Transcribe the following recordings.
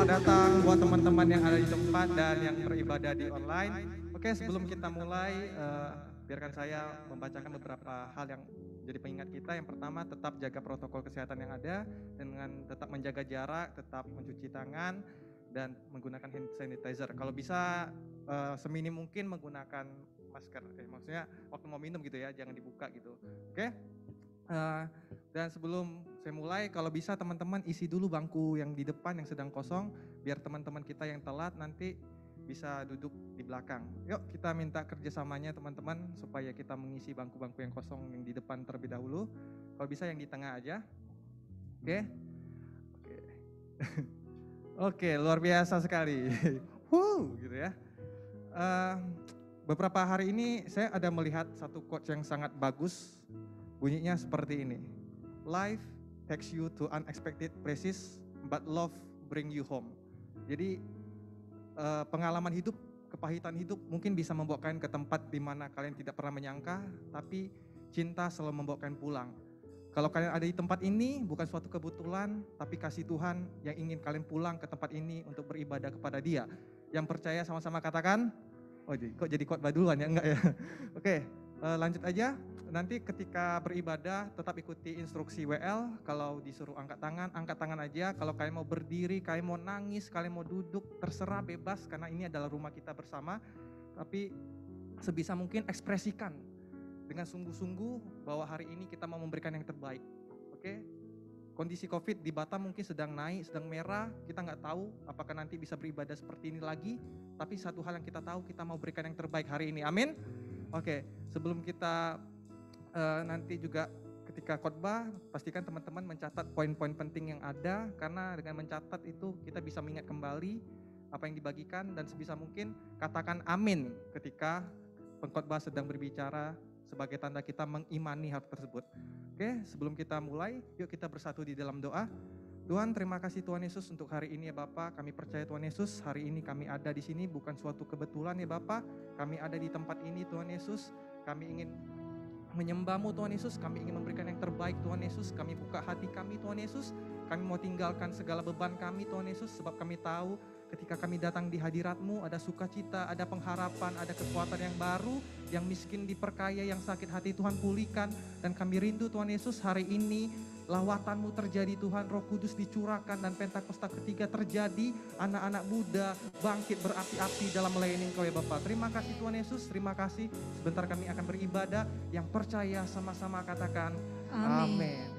selamat datang buat teman-teman yang ada di tempat dan yang beribadah di online. Oke, sebelum kita mulai, biarkan saya membacakan beberapa hal yang jadi pengingat kita. Yang pertama, tetap jaga protokol kesehatan yang ada dengan tetap menjaga jarak, tetap mencuci tangan, dan menggunakan hand sanitizer. Kalau bisa seminim mungkin menggunakan masker. Maksudnya waktu mau minum gitu ya, jangan dibuka gitu. Oke? Eh, dan sebelum saya mulai, kalau bisa teman-teman isi dulu bangku yang di depan yang sedang kosong, biar teman-teman kita yang telat nanti bisa duduk di belakang. Yuk kita minta kerjasamanya teman-teman supaya kita mengisi bangku-bangku yang kosong yang di depan terlebih dahulu. Kalau bisa yang di tengah aja. Oke? Oke. Oke, luar biasa sekali. Gitu ya. Eh, Beberapa hari ini saya ada melihat satu quote yang sangat bagus. Bunyinya seperti ini. Life takes you to unexpected places, but love bring you home. Jadi pengalaman hidup, kepahitan hidup mungkin bisa membawa kalian ke tempat di mana kalian tidak pernah menyangka, tapi cinta selalu membawa kalian pulang. Kalau kalian ada di tempat ini bukan suatu kebetulan, tapi kasih Tuhan yang ingin kalian pulang ke tempat ini untuk beribadah kepada Dia. Yang percaya sama-sama katakan, oh kok jadi khotbah duluan ya? Enggak ya? Oke, lanjut aja. Nanti ketika beribadah tetap ikuti instruksi WL. Kalau disuruh angkat tangan aja. Kalau kalian mau berdiri, kalian mau nangis, kalian mau duduk, terserah bebas karena ini adalah rumah kita bersama. Tapi sebisa mungkin ekspresikan dengan sungguh-sungguh bahwa hari ini kita mau memberikan yang terbaik. Oke? Kondisi COVID di Batam mungkin sedang naik, sedang merah. Kita nggak tahu apakah nanti bisa beribadah seperti ini lagi. Tapi satu hal yang kita tahu, kita mau berikan yang terbaik hari ini. Amin. Oke, sebelum kita nanti juga ketika khotbah, pastikan teman-teman mencatat poin-poin penting yang ada. Karena dengan mencatat itu kita bisa mengingat kembali apa yang dibagikan. Dan sebisa mungkin katakan amin ketika pengkhotbah sedang berbicara sebagai tanda kita mengimani hal tersebut. Oke, sebelum kita mulai, yuk kita bersatu di dalam doa. Tuhan, terima kasih Tuhan Yesus untuk hari ini ya Bapak. Kami percaya Tuhan Yesus, hari ini kami ada di sini bukan suatu kebetulan ya Bapak. Kami ada di tempat ini Tuhan Yesus. Kami ingin menyembah-Mu Tuhan Yesus. Kami ingin memberikan yang terbaik Tuhan Yesus. Kami buka hati kami Tuhan Yesus. Kami mau tinggalkan segala beban kami Tuhan Yesus. Sebab kami tahu ketika kami datang di hadirat-Mu ada sukacita, ada pengharapan, ada kekuatan yang baru. Yang miskin diperkaya, yang sakit hati Tuhan pulihkan. Dan kami rindu Tuhan Yesus hari ini lawatan-Mu terjadi Tuhan, Roh Kudus dicurahkan dan Pentakosta ketiga terjadi. Anak-anak muda bangkit berapi-api dalam melayani Engkau ya Bapak. Terima kasih Tuhan Yesus, terima kasih. Sebentar kami akan beribadah. Yang percaya sama-sama katakan amin.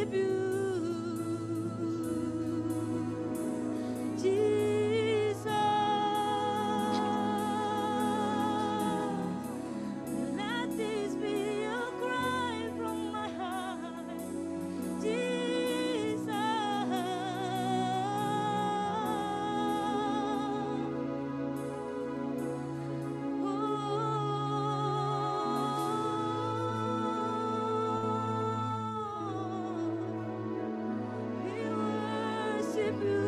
worship you, Jesus. Let this be a cry from my heart, Jesus. We worship you.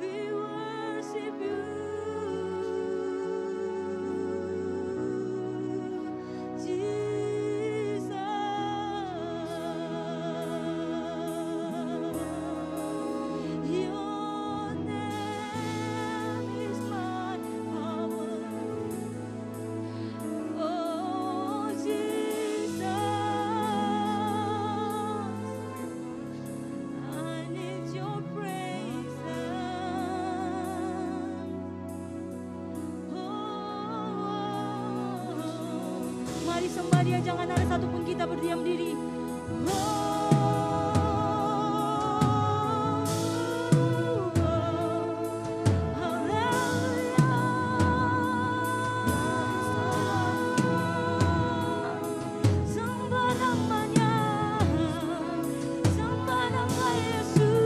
We worship you, Jesus. Your name is my power. Oh, Jesus, I need your presence. Mari sembah Dia, jangan ada satupun kita berdiam diri. Sembah namanya, sembah nama Yesus.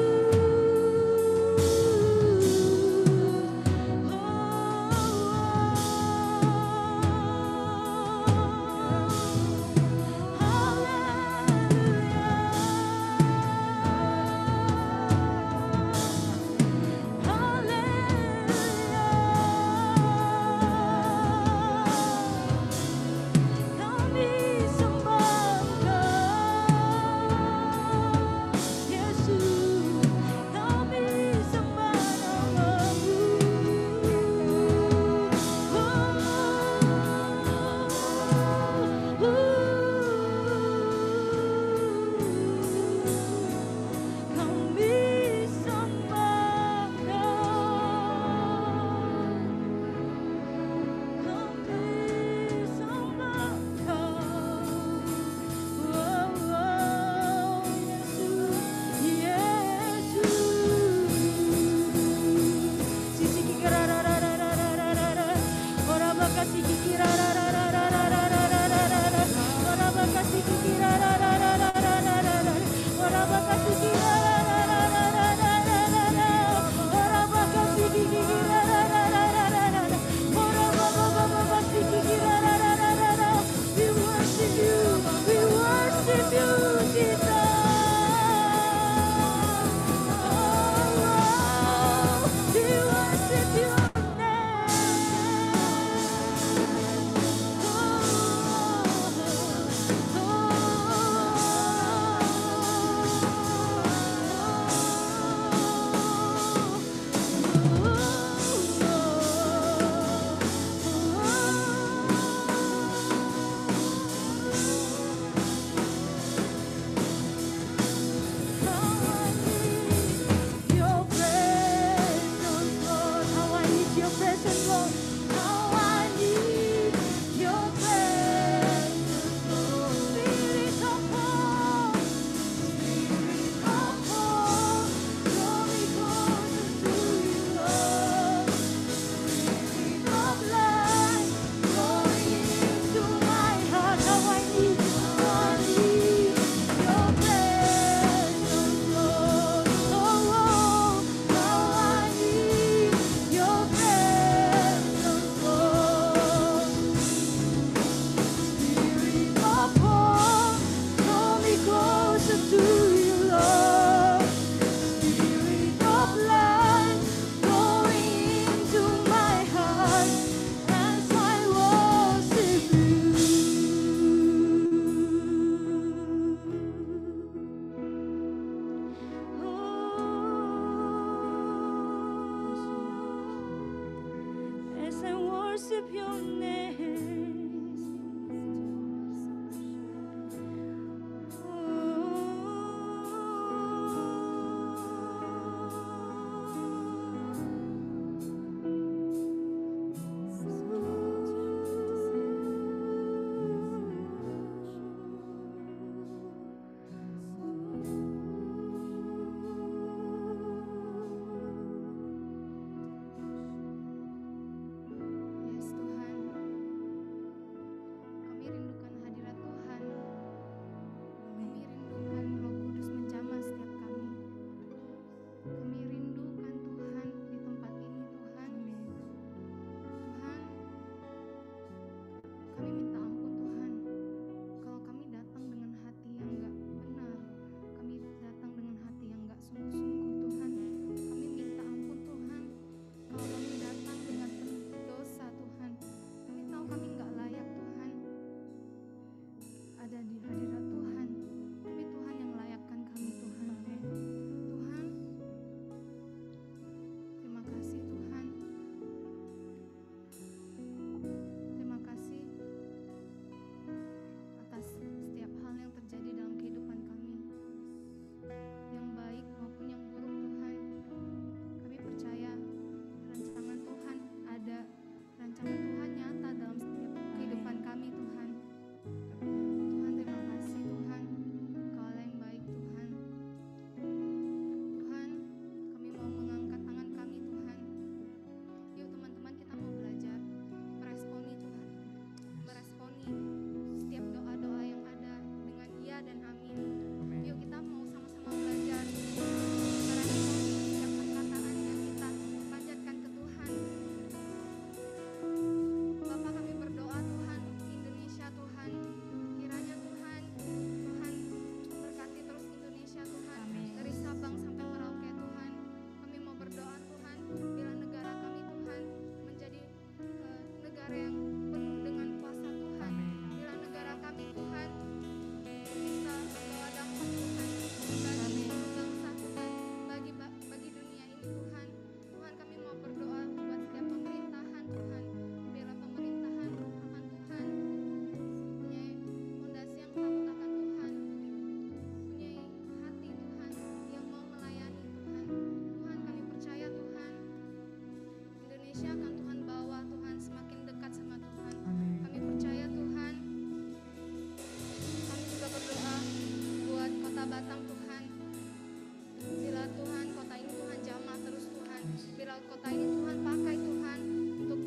kota ini Tuhan, pakai Tuhan untuk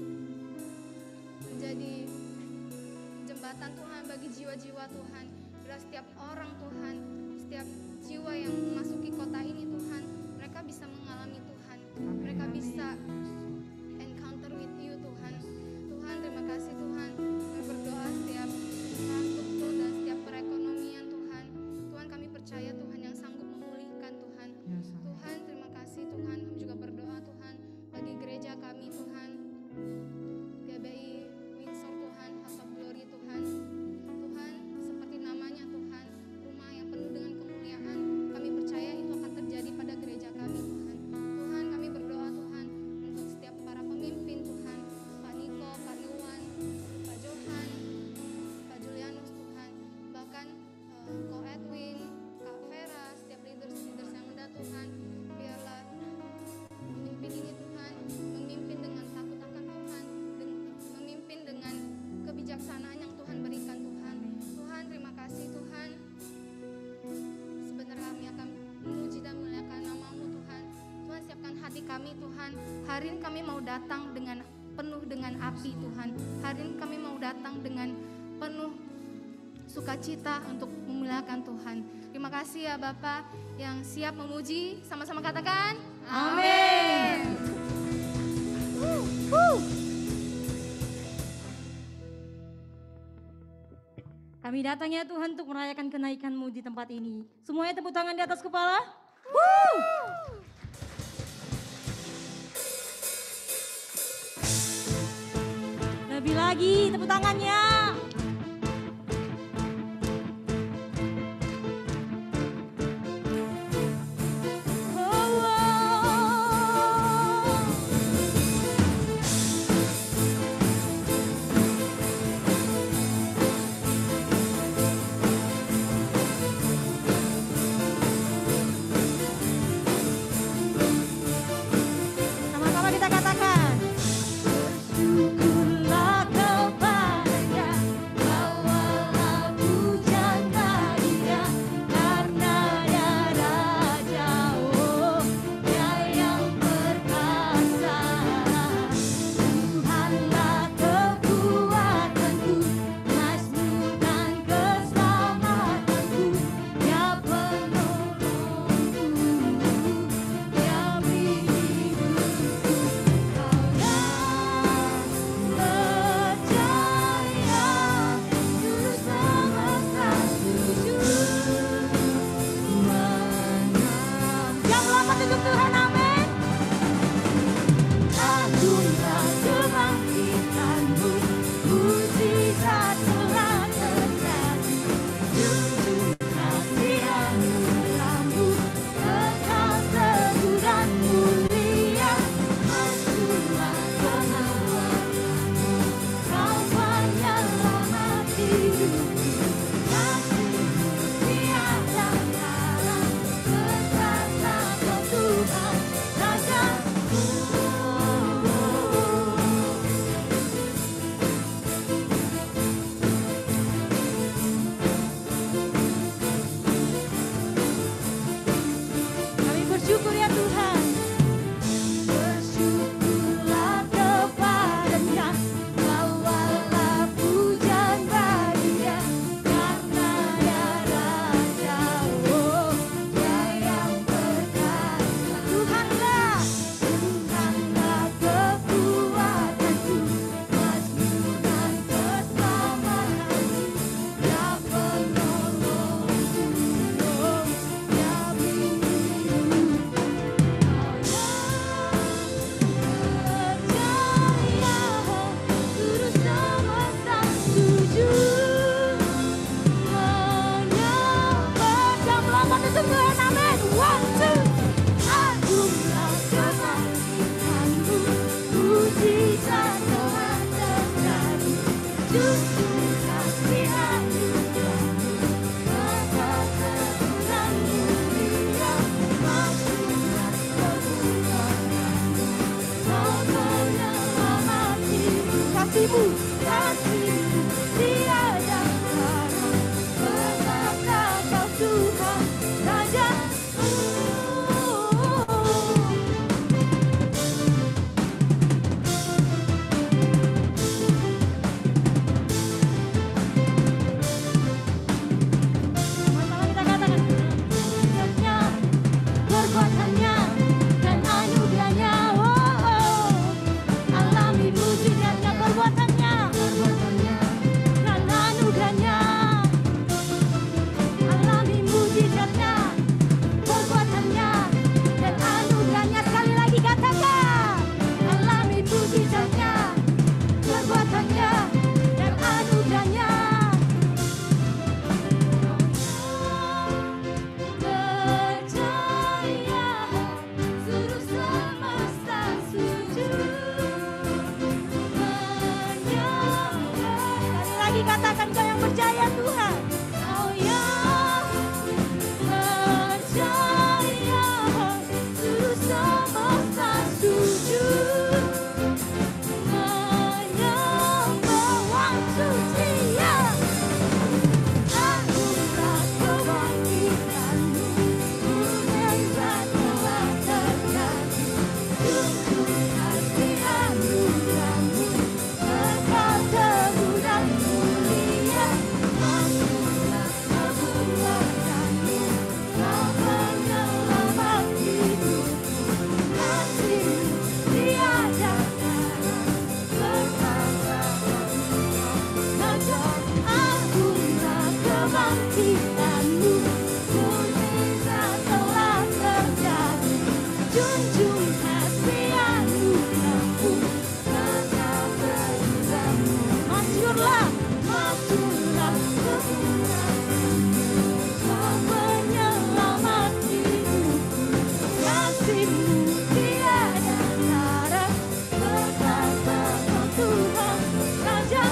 menjadi jembatan Tuhan bagi jiwa-jiwa Tuhan. Bila setiap orang Tuhan, setiap jiwa yang memasuki kota ini Tuhan, mereka bisa mengalami Tuhan, mereka bisa encounter with you Tuhan. Tuhan, terima kasih Tuhan. Kami berdoa setiap infrastruktur dan setiap perekonomian Tuhan. Tuhan, kami percaya Tuhan yang sanggup memulihkan Tuhan. Tuhan, terima kasih Tuhan. Kami juga berdoa Tuhan bagi gereja kami Tuhan, GBI Windsor Tuhan, House of Glory Tuhan. Tuhan, seperti namanya Tuhan, rumah yang penuh dengan kemuliaan. Kami percaya itu akan terjadi pada gereja kami Tuhan. Tuhan, kami berdoa Tuhan untuk setiap para pemimpin Tuhan, Pak Niko, Pak Iwan, Pak Johan, Pak Julianus Tuhan, bahkan Ko Edwin, Kak Vera, setiap leaders-leaders yang ada Tuhan, biarlah memimpin ini Tuhan, memimpin dengan takut akan Tuhan, dan memimpin dengan kebijaksanaan yang Tuhan berikan Tuhan. Tuhan, terima kasih Tuhan. Sebenarnya kami akan memuji dan memuliakan nama-Mu Tuhan. Tuhan, siapkan hati kami Tuhan. Hari ini kami mau datang dengan penuh dengan api Tuhan. Hari ini kami mau datang dengan penuh sukacita untuk memuliakan Tuhan. Terima kasih ya Bapak yang siap memuji. Sama-sama katakan amin. Kami datang ya Tuhan untuk merayakan kenaikan-Mu di tempat ini. Semuanya tepuk tangan di atas kepala. Lebih lagi tepuk tangannya. Sama-sama kita katakan. Bersyukurlah kepada lagi katakan kau yang percaya Tuhan. Kau yang percaya seluruh semesta sujud menyembah waktu Dia. Anugerah kebangkitanmu, mujizat telah terjadi. Junjung kasih anugerahmu, berkat teguh dan mulia. Masuklah kemuliaanmu, Kau penyelamat hidupku. Kasih-Mu tiada tara, berkata saja. Anugerah kebangkitanmu, mujizat telah terjadi. Junjung kasih anugerahmu, berkat teguh. Masyurlah, masyurlah kemuliaanmu, Kau penyelamat hidupku. Kasih-Mu tiada tara, berkata Tuhan saja.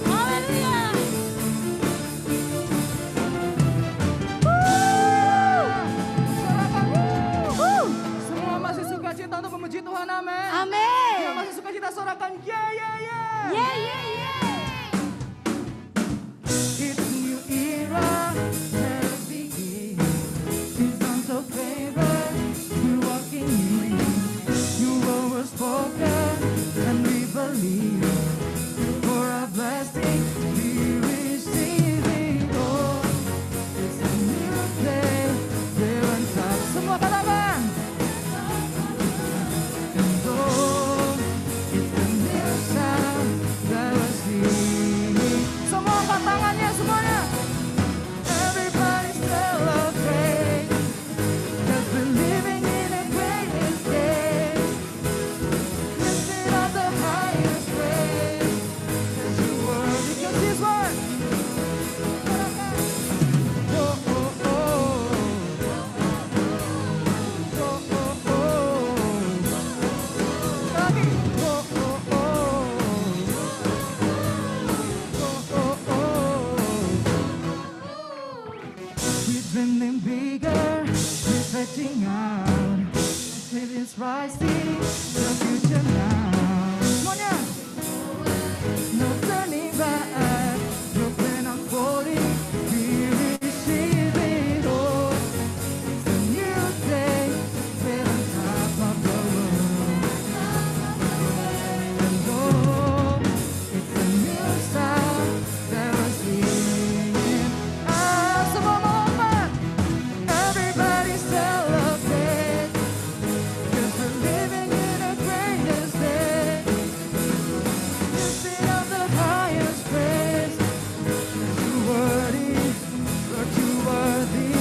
Haleluya. Semua masih suka cita untuk memuji Tuhan, amin. Amin. Yang masih suka cita sorakan, yeah, yeah, yeah. Yeah, yeah, yeah. It's a new era, let it begin. Seasons of favor, we're walking in. You were spoken, and we believe. For our blessing, we receive it all. It's a new day, we're on top. Semua katakan. And oh, it's a new sound that we're singing. Semua angkat tangannya semuanya. Everybody celebrate, 'cause we're living in the greatest day. Lifting up the highest praise, 'cause you were, because His word. Oh, oh, oh. Oh, oh, oh. Lagi. Oh, oh, oh. Oh, oh, oh. We're dreaming bigger, we're stretching out. It is rising, the future now. Semuanya. No turning back, no plan unfolding. We receive it all. It's a new day, we're on top of the world. And oh, it's a new sound that we're singing. Ah, semua melompat. Everybody celebrate, 'cause we're living in the greatest day. Lifting up the highest praise, 'cause you're worthy, Lord, you're worthy.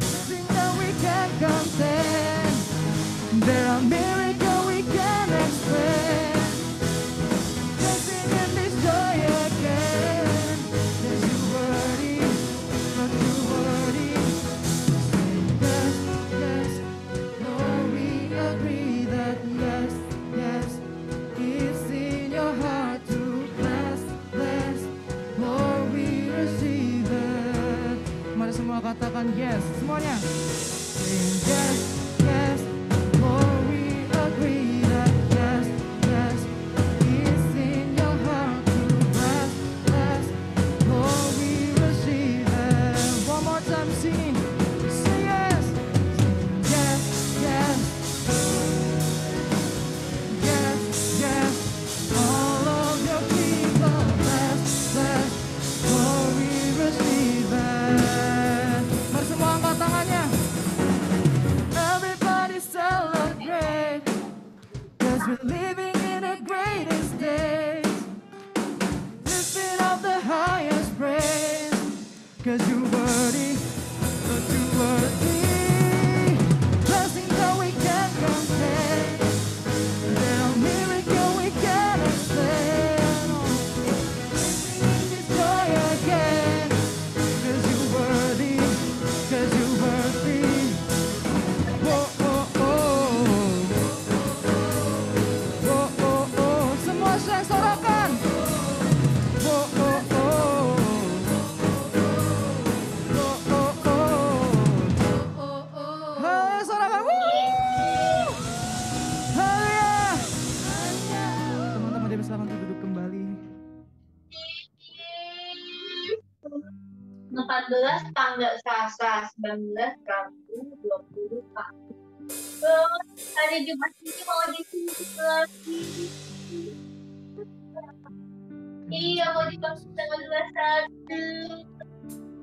Nothing that we can contain. There are miracles we can explain. Dancing in this joy again. 'Cause you're worthy, Lord, you're worthy. Yes, yes, Lord, we agree that yes, yes, it's in your heart to bless, bless. Lord, we receive it. Mari semua katakan yes, semuanya. Saying yes, yes, Lord, we agree that yes, yes, it's in your heart to bless, bless. Lord, we receive it. One more time singing. Say yes, yes, yes. Yes, yes, all of your people, bless, bless, Lord, we receive it. Mari semua angkat tangannya. Everybody celebrate, 'cause we're living in the greatest days. Lifting up the highest praise, 'cause you're worthy, Lord, you're worthy. Blessings that we can't contain. There are miracles we can't explain. Singing this joy again, 'cause you're worthy, 'cause you're worthy. 18 tanggal Selasa, 19 Rabu, 20 Kamis. Terus hari Jumat ini mau disuntik lagi. Iya, mau disuntik tanggal 21.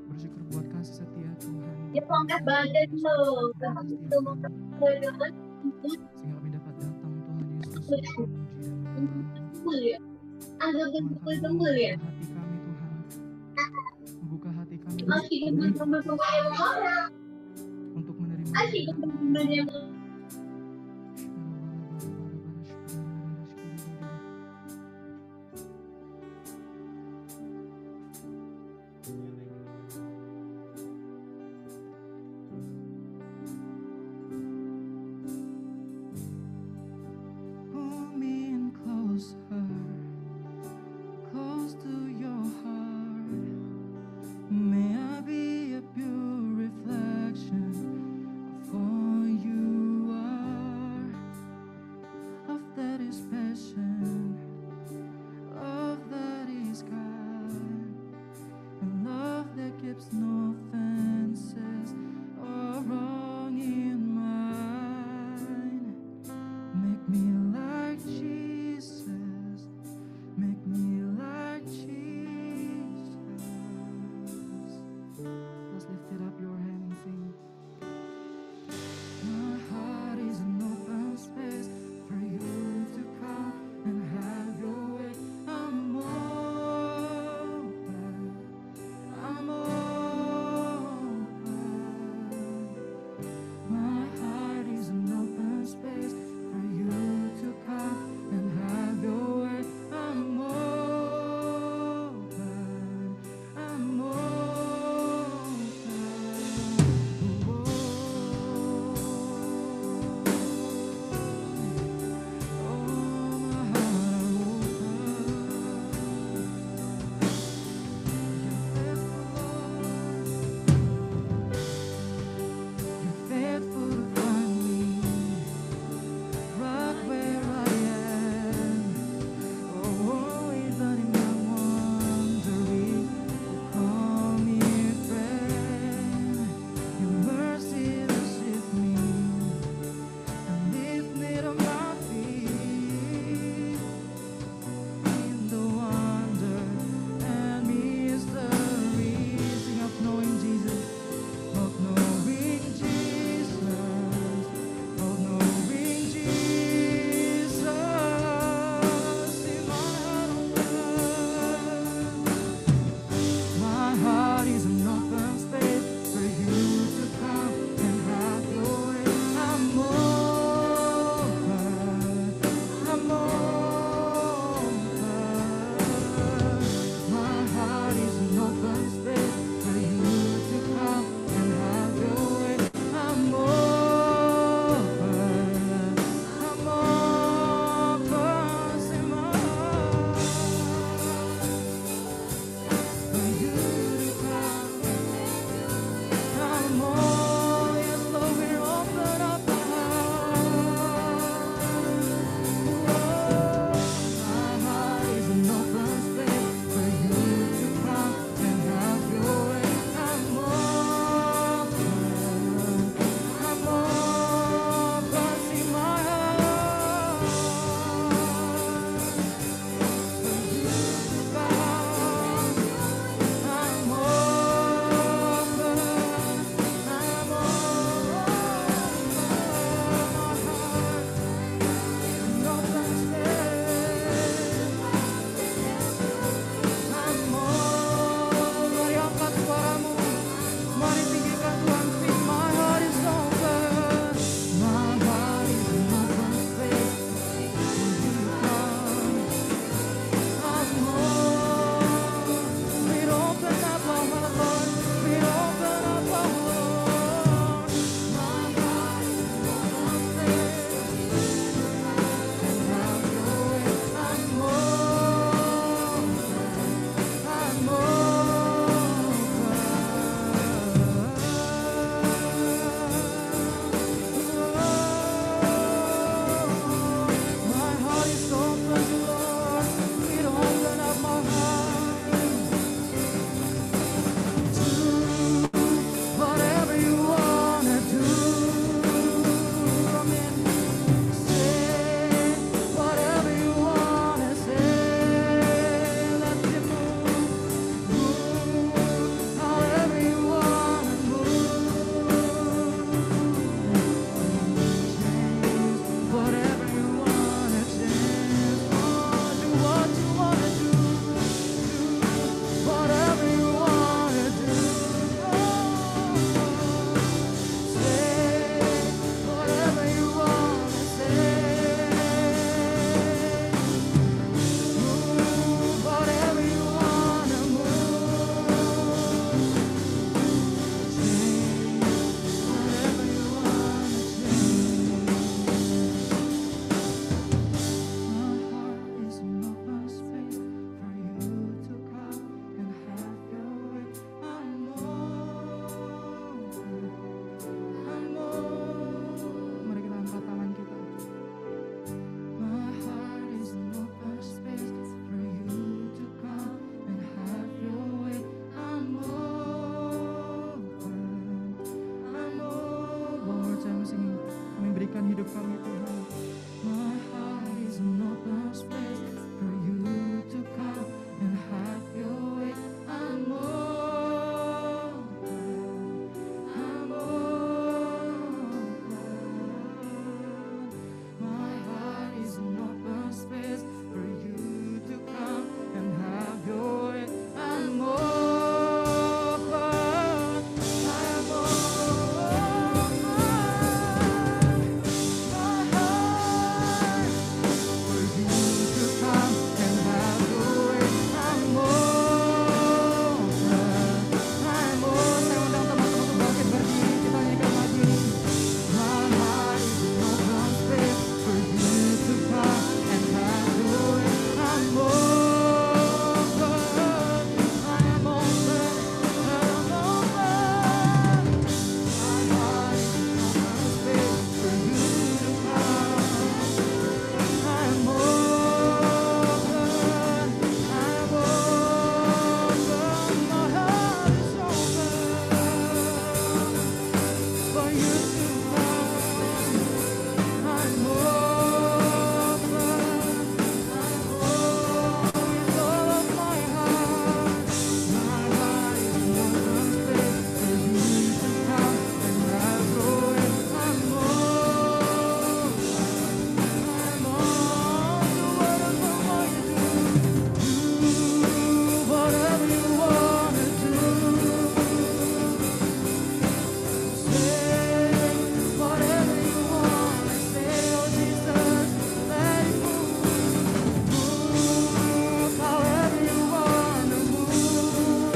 Bersyukur buat kasih setia Tuhan. Dia angkat badan loh. Kamu itu mau badan. Sehingga kami dapat datang Tuhan Yesus untuk memuji dan menyembah. Ya. Agak Tuhan, gembul ya. hati kami Tuhan. Membuka hati kami Masih gembul yang mana? untuk menerima. Masih gembul yang mana? Pull me in closer, close to your heart. May I be a pure reflection for you. pulihkan hidup kami Tuhan. My heart is an open space for you to come and have your way. I'm open. My heart is an open space for you to come and have your way. I'm open. I'm open. My heart for you to come and have your way. I'm open. I'm open. Saya undang teman-teman untuk bangkit berdiri. Kita nyanyikan lagu ini. My heart is an open space for you to come and have your way. I'm open. I'm open. I'm open. My heart is an open space for you to come. I'm open. I'm open. My heart is open for you to come. I'm open. I'm open with all of my heart. My heart is an open space for you to come and have your way. I'm open. I'm on to whatever you do. Do whatever you wanna do. Say whatever you wanna say, oh Jesus, let it move. Move however you wanna move.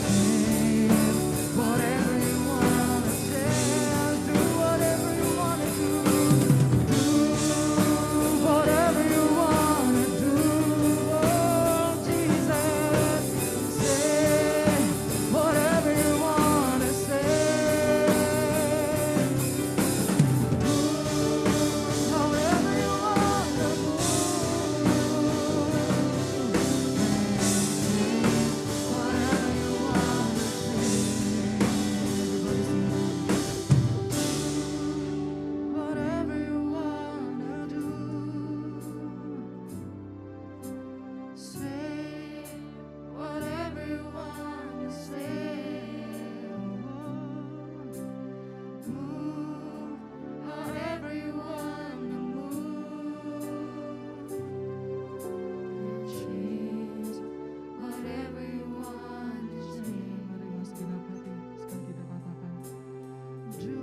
Say whatever you wanna say, do whatever you wanna do. Do whatever you wanna do, oh Jesus. Say whatever you wanna say. However you wanna move. Whatever you wanna say. Whatever you wanna do. Say whatever you wanna say. Move however you wanna move. Change whatever you wanna change. Mari mas segenap hati sekali kita katakan. Do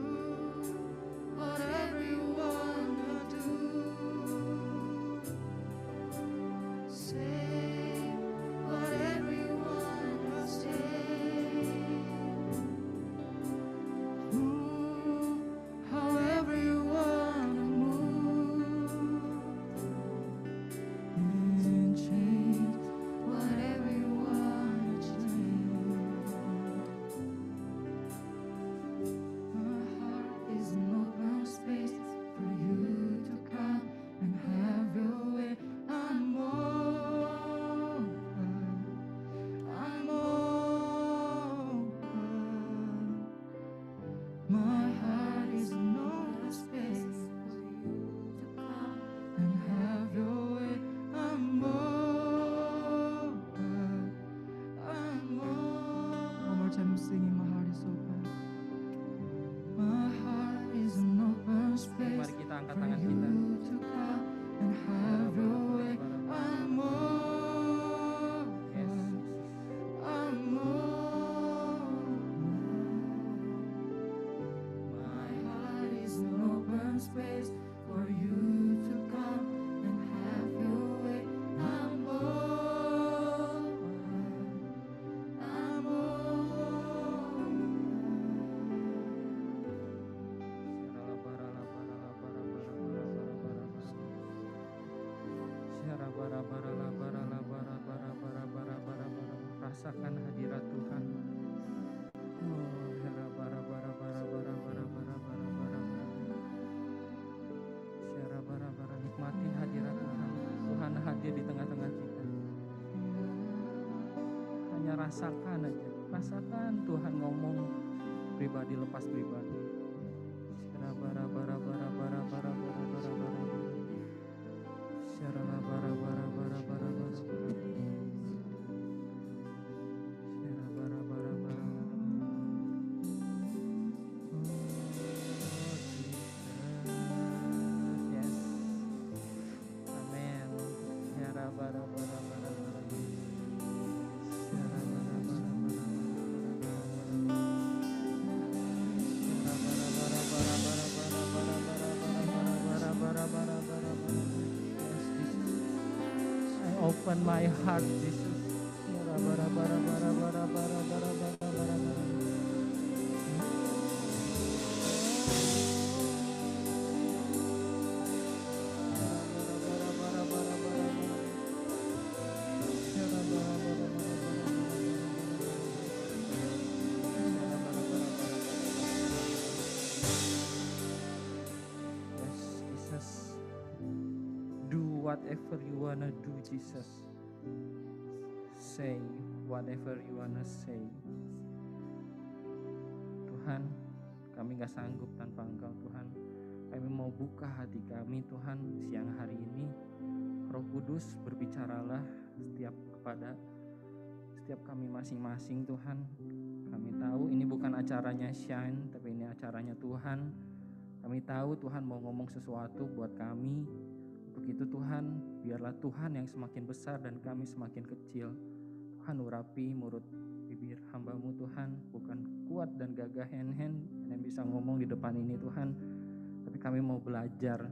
whatever you wanna do. Say whatever you wanna say. Move however you wanna move. And change whatever you wanna change. My heart is an open space for you to come and have your way. I'm open. I'm open. My heart is an open space for you to come and have your way. I'm open. I'm open. One more time singing, my heart is open. My heart is an open space Mari kita angkat for tangan you kita. to come and have your way. I'm open. I'm open. My heart is an open space for you to come and have your way. I'm open. I'm open. Rasakan hadirat Tuhan. Nikmati hadirat Tuhan. Tuhan hadir di tengah-tengah kita. Hanya rasakan aja. Rasakan Tuhan ngomong pribadi lepas pribadi. Yes. Amen. I open my heart, Jesus. Yes, Jesus. Do whatever you wanna do, Jesus. Say whatever you wanna say. Tuhan, kami gak sanggup tanpa Engkau, Tuhan. Kami mau buka hati kami, Tuhan, siang hari ini. Roh Kudus, berbicaralah kepada setiap kami masing-masing, Tuhan. Kami tahu ini bukan acaranya Shine, tapi ini acaranya Tuhan. Kami tahu Tuhan mau ngomong sesuatu buat kami. Untuk itu Tuhan, biarlah Tuhan yang semakin besar dan kami semakin kecil. Tuhan urapi mulut bibir hamba-Mu, Tuhan. Bukan kuat dan gagah hand-hand yang bisa ngomong di depan ini, Tuhan. Tapi kami mau belajar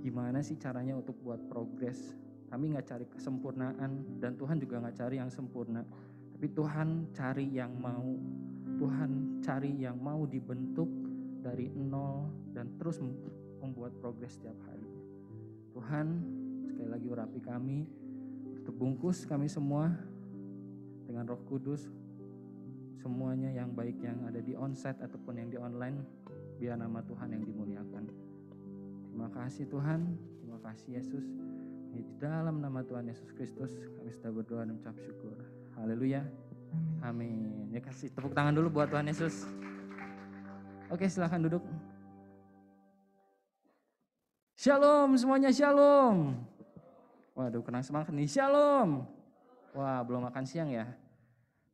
gimana sih caranya untuk buat progres. Kami gak cari kesempurnaan dan Tuhan juga gak cari yang sempurna. Tapi Tuhan cari yang mau. Tuhan cari yang mau dibentuk dari nol dan terus membuat progres setiap hari. Tuhan, sekali lagi urapi kami, tutup bungkus kami semua dengan Roh Kudus. Semuanya yang baik yang ada di onsite ataupun yang di online, biar nama Tuhan yang dimuliakan. Terima kasih Tuhan, terima kasih Yesus. Di dalam nama Tuhan Yesus Kristus kami sudah berdoa dan ucap syukur. Haleluya. Amin. Ya, kasih tepuk tangan dulu buat Tuhan Yesus. Oke, silahkan duduk. Shalom semuanya, shalom. Waduh, kurang semangat nih, shalom. Wah, belum makan siang ya.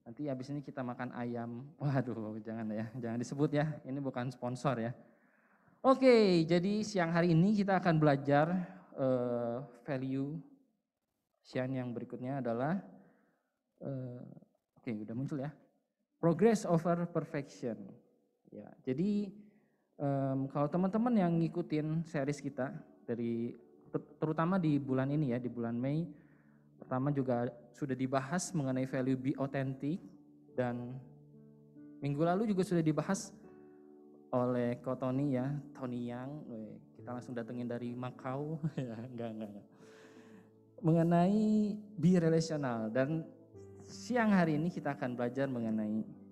Nanti habis ini kita makan ayam. Waduh, jangan ya, jangan disebut ya. Ini bukan sponsor ya. Oke, jadi siang hari ini kita akan belajar value. Siang yang berikutnya adalah oke, udah muncul ya. Progress over perfection. Ya, jadi kalau teman-teman yang ngikutin series kita dari terutama di bulan ini ya, di bulan Mei, pertama juga sudah dibahas mengenai value be authentic dan minggu lalu juga sudah dibahas oleh Ko Tony ya, Tony Yang. Kita langsung datengin dari Makau, ya enggak. Mengenai be relational dan siang hari ini kita akan belajar mengenai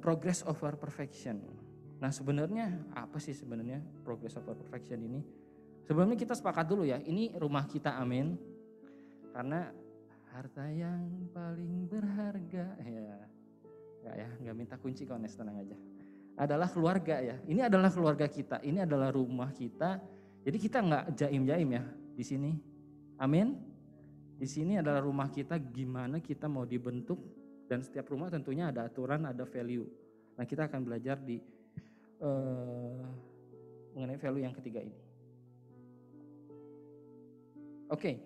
progress over perfection. Nah sebenarnya apa sih sebenarnya progress over perfection ini? Sebelumnya kita sepakat dulu ya, ini rumah kita, amin. Karena harta yang paling berharga nggak minta kunci kok, Nes, tenang aja. Adalah keluarga ya, ini adalah keluarga kita, ini adalah rumah kita. Jadi kita nggak jaim-jaim ya di sini, amin. Di sini adalah rumah kita, gimana kita mau dibentuk. Dan setiap rumah tentunya ada aturan, ada value. Nah kita akan belajar di mengenai value yang ketiga ini. Oke.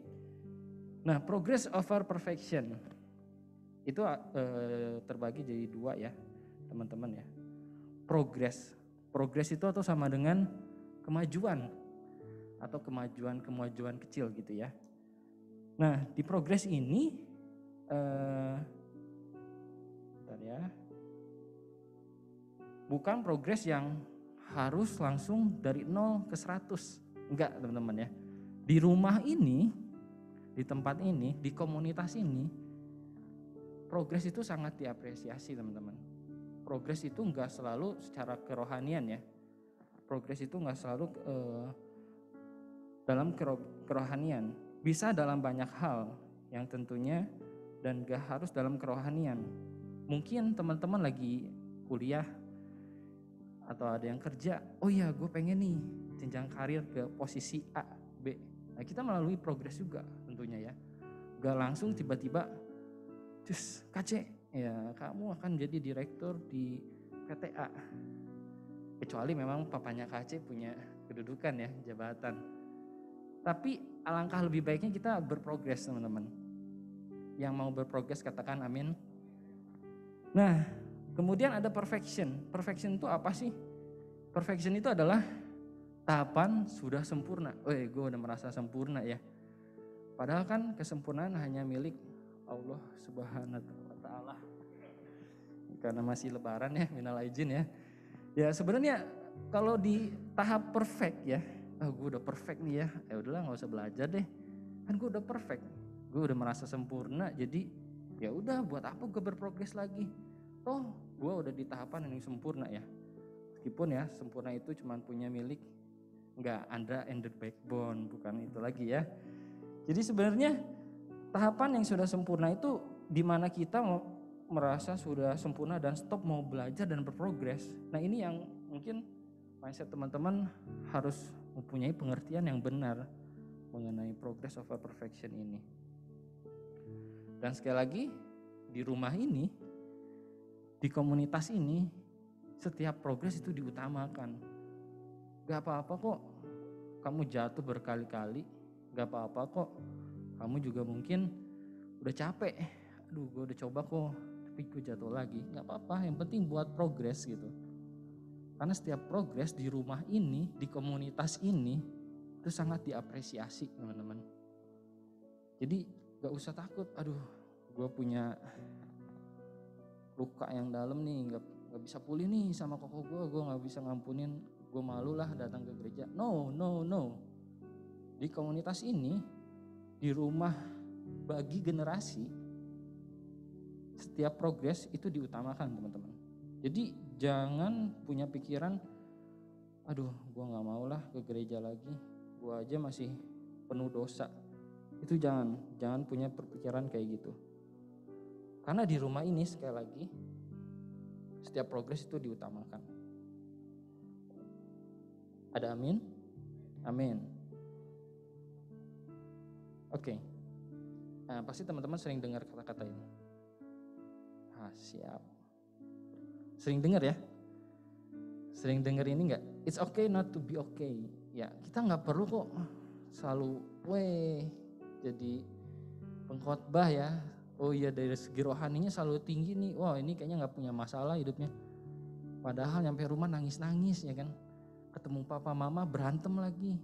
Nah progress over perfection itu terbagi jadi dua ya teman-teman ya. Progress itu atau sama dengan kemajuan atau kemajuan kecil gitu ya. Nah di progress ini bukan progres yang harus langsung dari 0 ke 100. Enggak teman-teman ya. Di rumah ini, di tempat ini, di komunitas ini, progres itu sangat diapresiasi teman-teman. Progres itu enggak selalu secara kerohanian ya. Progres itu enggak selalu dalam kerohanian. Bisa dalam banyak hal yang tentunya dan enggak harus dalam kerohanian. Mungkin teman-teman lagi kuliah Atau ada yang kerja, oh iya gue pengen nih jenjang karir ke posisi A, B. Nah kita melalui progres juga tentunya ya. Gak langsung tiba-tiba, cus KC, ya kamu akan jadi direktur di PTA. Kecuali memang papanya KC punya kedudukan ya, jabatan. Tapi alangkah lebih baiknya kita berprogres teman-teman. Yang mau berprogres katakan amin. Nah, kemudian ada perfection. Perfection itu apa sih? Perfection itu adalah tahapan sudah sempurna. Gue udah merasa sempurna ya. Padahal kan kesempurnaan hanya milik Allah Subhanahu wa taala. Karena masih lebaran ya, minal aidin ya. Ya sebenarnya kalau di tahap perfect ya, gue udah perfect nih ya. Ya udahlah enggak usah belajar deh. Kan gue udah perfect. Gue udah merasa sempurna, jadi ya udah buat apa gue berprogres lagi? Toh gue udah di tahapan yang sempurna ya. Meskipun ya sempurna itu cuma punya milik enggak Andra and the Backbone, bukan itu lagi ya. Jadi sebenarnya tahapan yang sudah sempurna itu di mana kita merasa sudah sempurna dan stop mau belajar dan berprogres. Nah ini yang mungkin mindset teman-teman harus mempunyai pengertian yang benar mengenai progress over perfection ini. Dan sekali lagi di rumah ini, di komunitas ini, setiap progres itu diutamakan. Gak apa-apa kok kamu jatuh berkali-kali, gak apa-apa kok kamu juga mungkin udah capek. Aduh gue udah coba kok, tapi gue jatuh lagi. Gak apa-apa, yang penting buat progres gitu. Karena setiap progres di rumah ini, di komunitas ini, itu sangat diapresiasi teman-teman. Jadi gak usah takut, aduh gue punya luka yang dalam nih, gak bisa pulih nih sama koko gue gak bisa ngampunin, gue malu lah datang ke gereja. No. Di komunitas ini, di rumah bagi generasi, setiap progres itu diutamakan teman-teman. Jadi jangan punya pikiran, aduh gue gak mau lah ke gereja lagi, gue aja masih penuh dosa. Itu jangan punya perpikiran kayak gitu. Karena di rumah ini sekali lagi, setiap progres itu diutamakan. Ada amin? Amin. Oke. Nah, pasti teman-teman sering dengar kata-kata ini. Siap. Sering dengar ya? Sering dengar ini enggak? It's okay not to be okay. Ya, kita enggak perlu kok selalu jadi pengkhotbah ya. Oh iya dari segi rohaninya selalu tinggi nih. Wah ini kayaknya enggak punya masalah hidupnya. Padahal nyampe rumah nangis-nangis ya kan. Ketemu papa mama berantem lagi.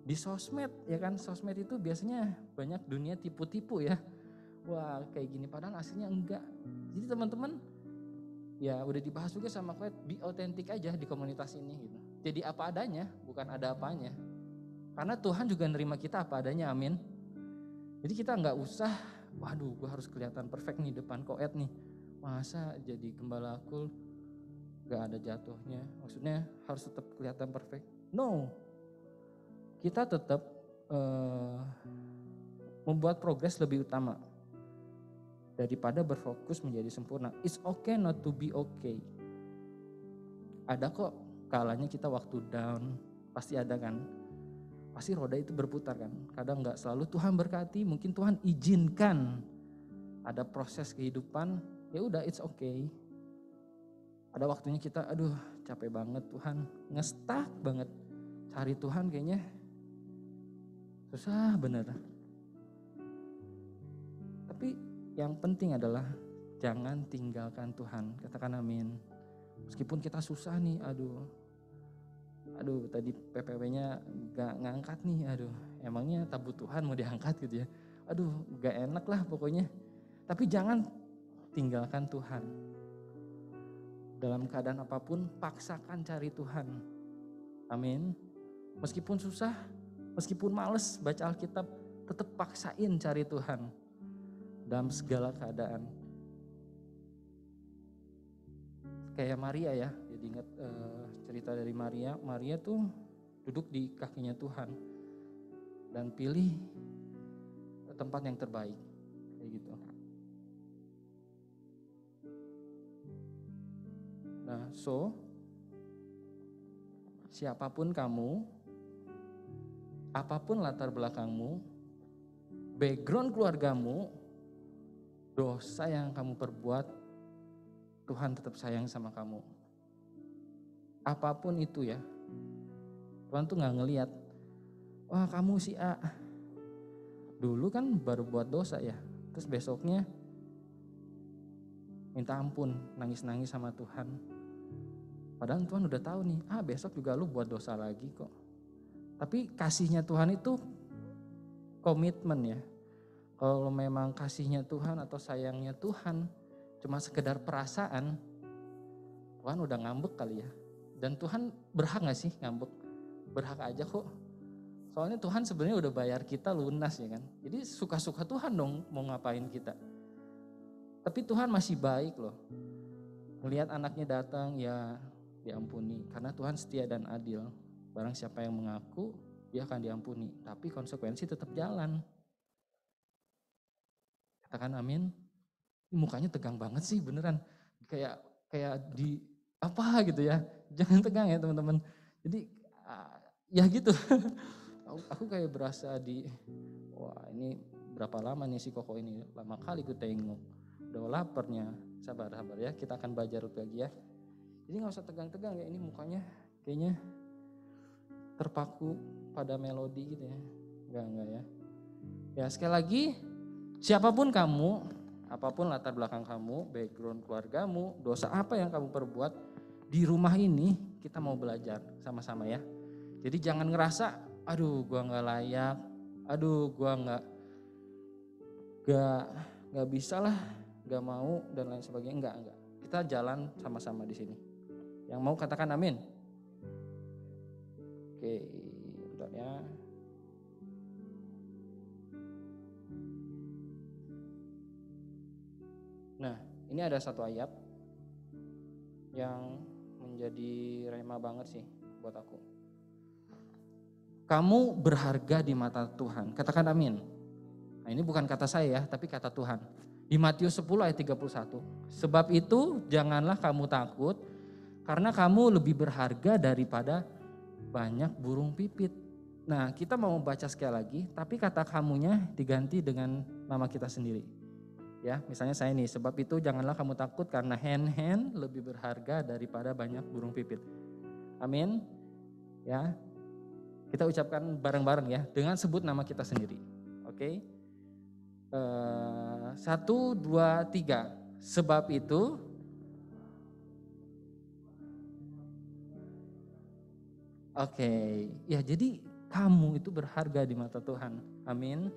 Di sosmed ya kan. Sosmed itu biasanya banyak dunia tipu-tipu ya. Wah kayak gini padahal aslinya enggak. Jadi teman-teman ya udah dibahas juga sama Koet, be authentic aja di komunitas ini gitu. Jadi apa adanya, bukan ada apanya. Karena Tuhan juga nerima kita apa adanya, amin. Jadi kita nggak usah, waduh gue harus kelihatan perfect nih depan Koet nih. Masa jadi gembala akul gak ada jatuhnya, maksudnya harus tetap kelihatan perfect. No, kita tetap membuat progres lebih utama daripada berfokus menjadi sempurna. It's okay not to be okay. Ada kok kalanya kita waktu down, pasti ada kan. Pasti roda itu berputar kan. Kadang gak selalu Tuhan berkati, mungkin Tuhan izinkan ada proses kehidupan, ya udah it's okay. Ada waktunya kita aduh capek banget Tuhan, ngestak banget. Cari Tuhan kayaknya susah bener. Tapi yang penting adalah jangan tinggalkan Tuhan. Katakan amin. Meskipun kita susah nih, aduh tadi PPW-nya gak ngangkat nih, aduh emangnya tabut Tuhan mau diangkat gitu ya. Aduh gak enak lah pokoknya. Tapi jangan tinggalkan Tuhan. Dalam keadaan apapun paksakan cari Tuhan. Amin. Meskipun susah, meskipun males baca Alkitab, tetap paksain cari Tuhan. Dalam segala keadaan. Kayak Maria ya, jadi ingat cerita dari Maria. Maria tuh duduk di kakinya Tuhan dan pilih tempat yang terbaik, kayak gitu. Nah, siapapun kamu, apapun latar belakangmu, background keluargamu, dosa yang kamu perbuat, Tuhan tetap sayang sama kamu. Apapun itu ya, Tuhan tuh gak ngelihat, wah kamu si A, dulu kan baru buat dosa ya, terus besoknya minta ampun, nangis-nangis sama Tuhan. Padahal Tuhan udah tahu nih, besok juga lu buat dosa lagi kok. Tapi kasihnya Tuhan itu komitmen ya. Kalau memang kasihnya Tuhan atau sayangnya Tuhan cuma sekedar perasaan, Tuhan udah ngambek kali ya. Dan Tuhan berhak gak sih ngambek? Berhak aja kok. Soalnya Tuhan sebenarnya udah bayar kita lunas ya kan. Jadi suka-suka Tuhan dong mau ngapain kita. Tapi Tuhan masih baik loh. Melihat anaknya datang ya diampuni. Karena Tuhan setia dan adil. Barang siapa yang mengaku dia akan diampuni. Tapi konsekuensi tetap jalan. Katakan amin. Ini mukanya tegang banget sih beneran. Kayak di apa gitu ya. Jangan tegang ya teman-teman. Jadi ya gitu. Aku kayak berasa wah ini berapa lama nih si Koko ini. Lama kali ku tengok. Udah laparnya. Sabar ya. Kita akan belajar lagi ya. Jadi gak usah tegang-tegang ya. Ini mukanya kayaknya terpaku pada melodi gitu ya. Enggak ya. Ya sekali lagi. Siapapun kamu, apapun latar belakang kamu, background keluargamu, dosa apa yang kamu perbuat, di rumah ini kita mau belajar sama-sama ya. Jadi jangan ngerasa, aduh gua gak layak, aduh gua gak bisa lah, gak mau dan lain sebagainya. Enggak. Kita jalan sama-sama di sini. Yang mau katakan amin. Oke, bentar ya. Nah, ini ada satu ayat yang menjadi rema banget sih buat aku. Kamu berharga di mata Tuhan. Katakan amin. Nah, ini bukan kata saya ya, tapi kata Tuhan. Di Matius 10 ayat 31. Sebab itu janganlah kamu takut karena kamu lebih berharga daripada banyak burung pipit. Nah, kita mau baca sekali lagi, tapi kata kamunya diganti dengan nama kita sendiri. Ya, misalnya saya nih, sebab itu janganlah kamu takut karena hen-hen lebih berharga daripada banyak burung pipit. Amin. Ya. Kita ucapkan bareng-bareng ya dengan sebut nama kita sendiri. Oke. 1, 2, 3. Sebab itu ya jadi kamu itu berharga di mata Tuhan. Amin.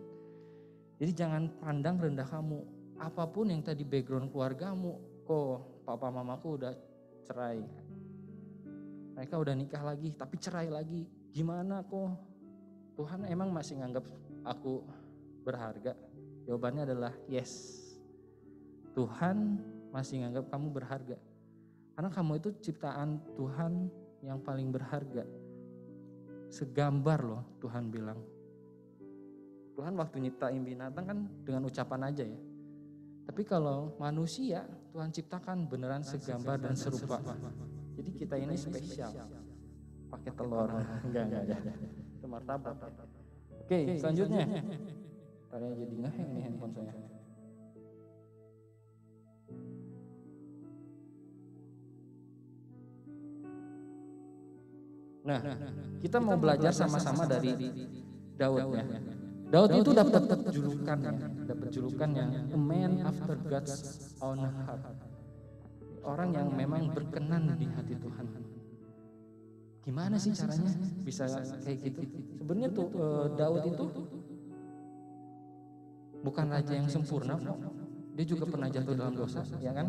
Jadi jangan pandang rendah kamu. Apapun yang tadi background keluargamu, kok papa mamaku udah cerai. Mereka udah nikah lagi tapi cerai lagi. Gimana kok? Tuhan emang masih nganggap aku berharga? Jawabannya adalah yes. Tuhan masih nganggap kamu berharga. Karena kamu itu ciptaan Tuhan yang paling berharga. Segambar loh Tuhan bilang. Tuhan waktu nyiptain binatang kan dengan ucapan aja ya. Tapi kalau manusia Tuhan ciptakan beneran segambar dan serupa. Jadi kita ini spesial. Pakai telur. Enggak. Itu martabak. Oke, selanjutnya. Tadi jadi ngeheng nih handphone saya. Nah, kita mau belajar sama-sama dari Daud ya. Daud itu dapat julukan yang a man after God's own heart. Orang yang memang berkenan di hati Tuhan. Gimana sih caranya bisa kayak gitu? Sebenarnya tuh Daud itu bukan raja yang sempurna, dia juga pernah jatuh dalam dosa, ya kan?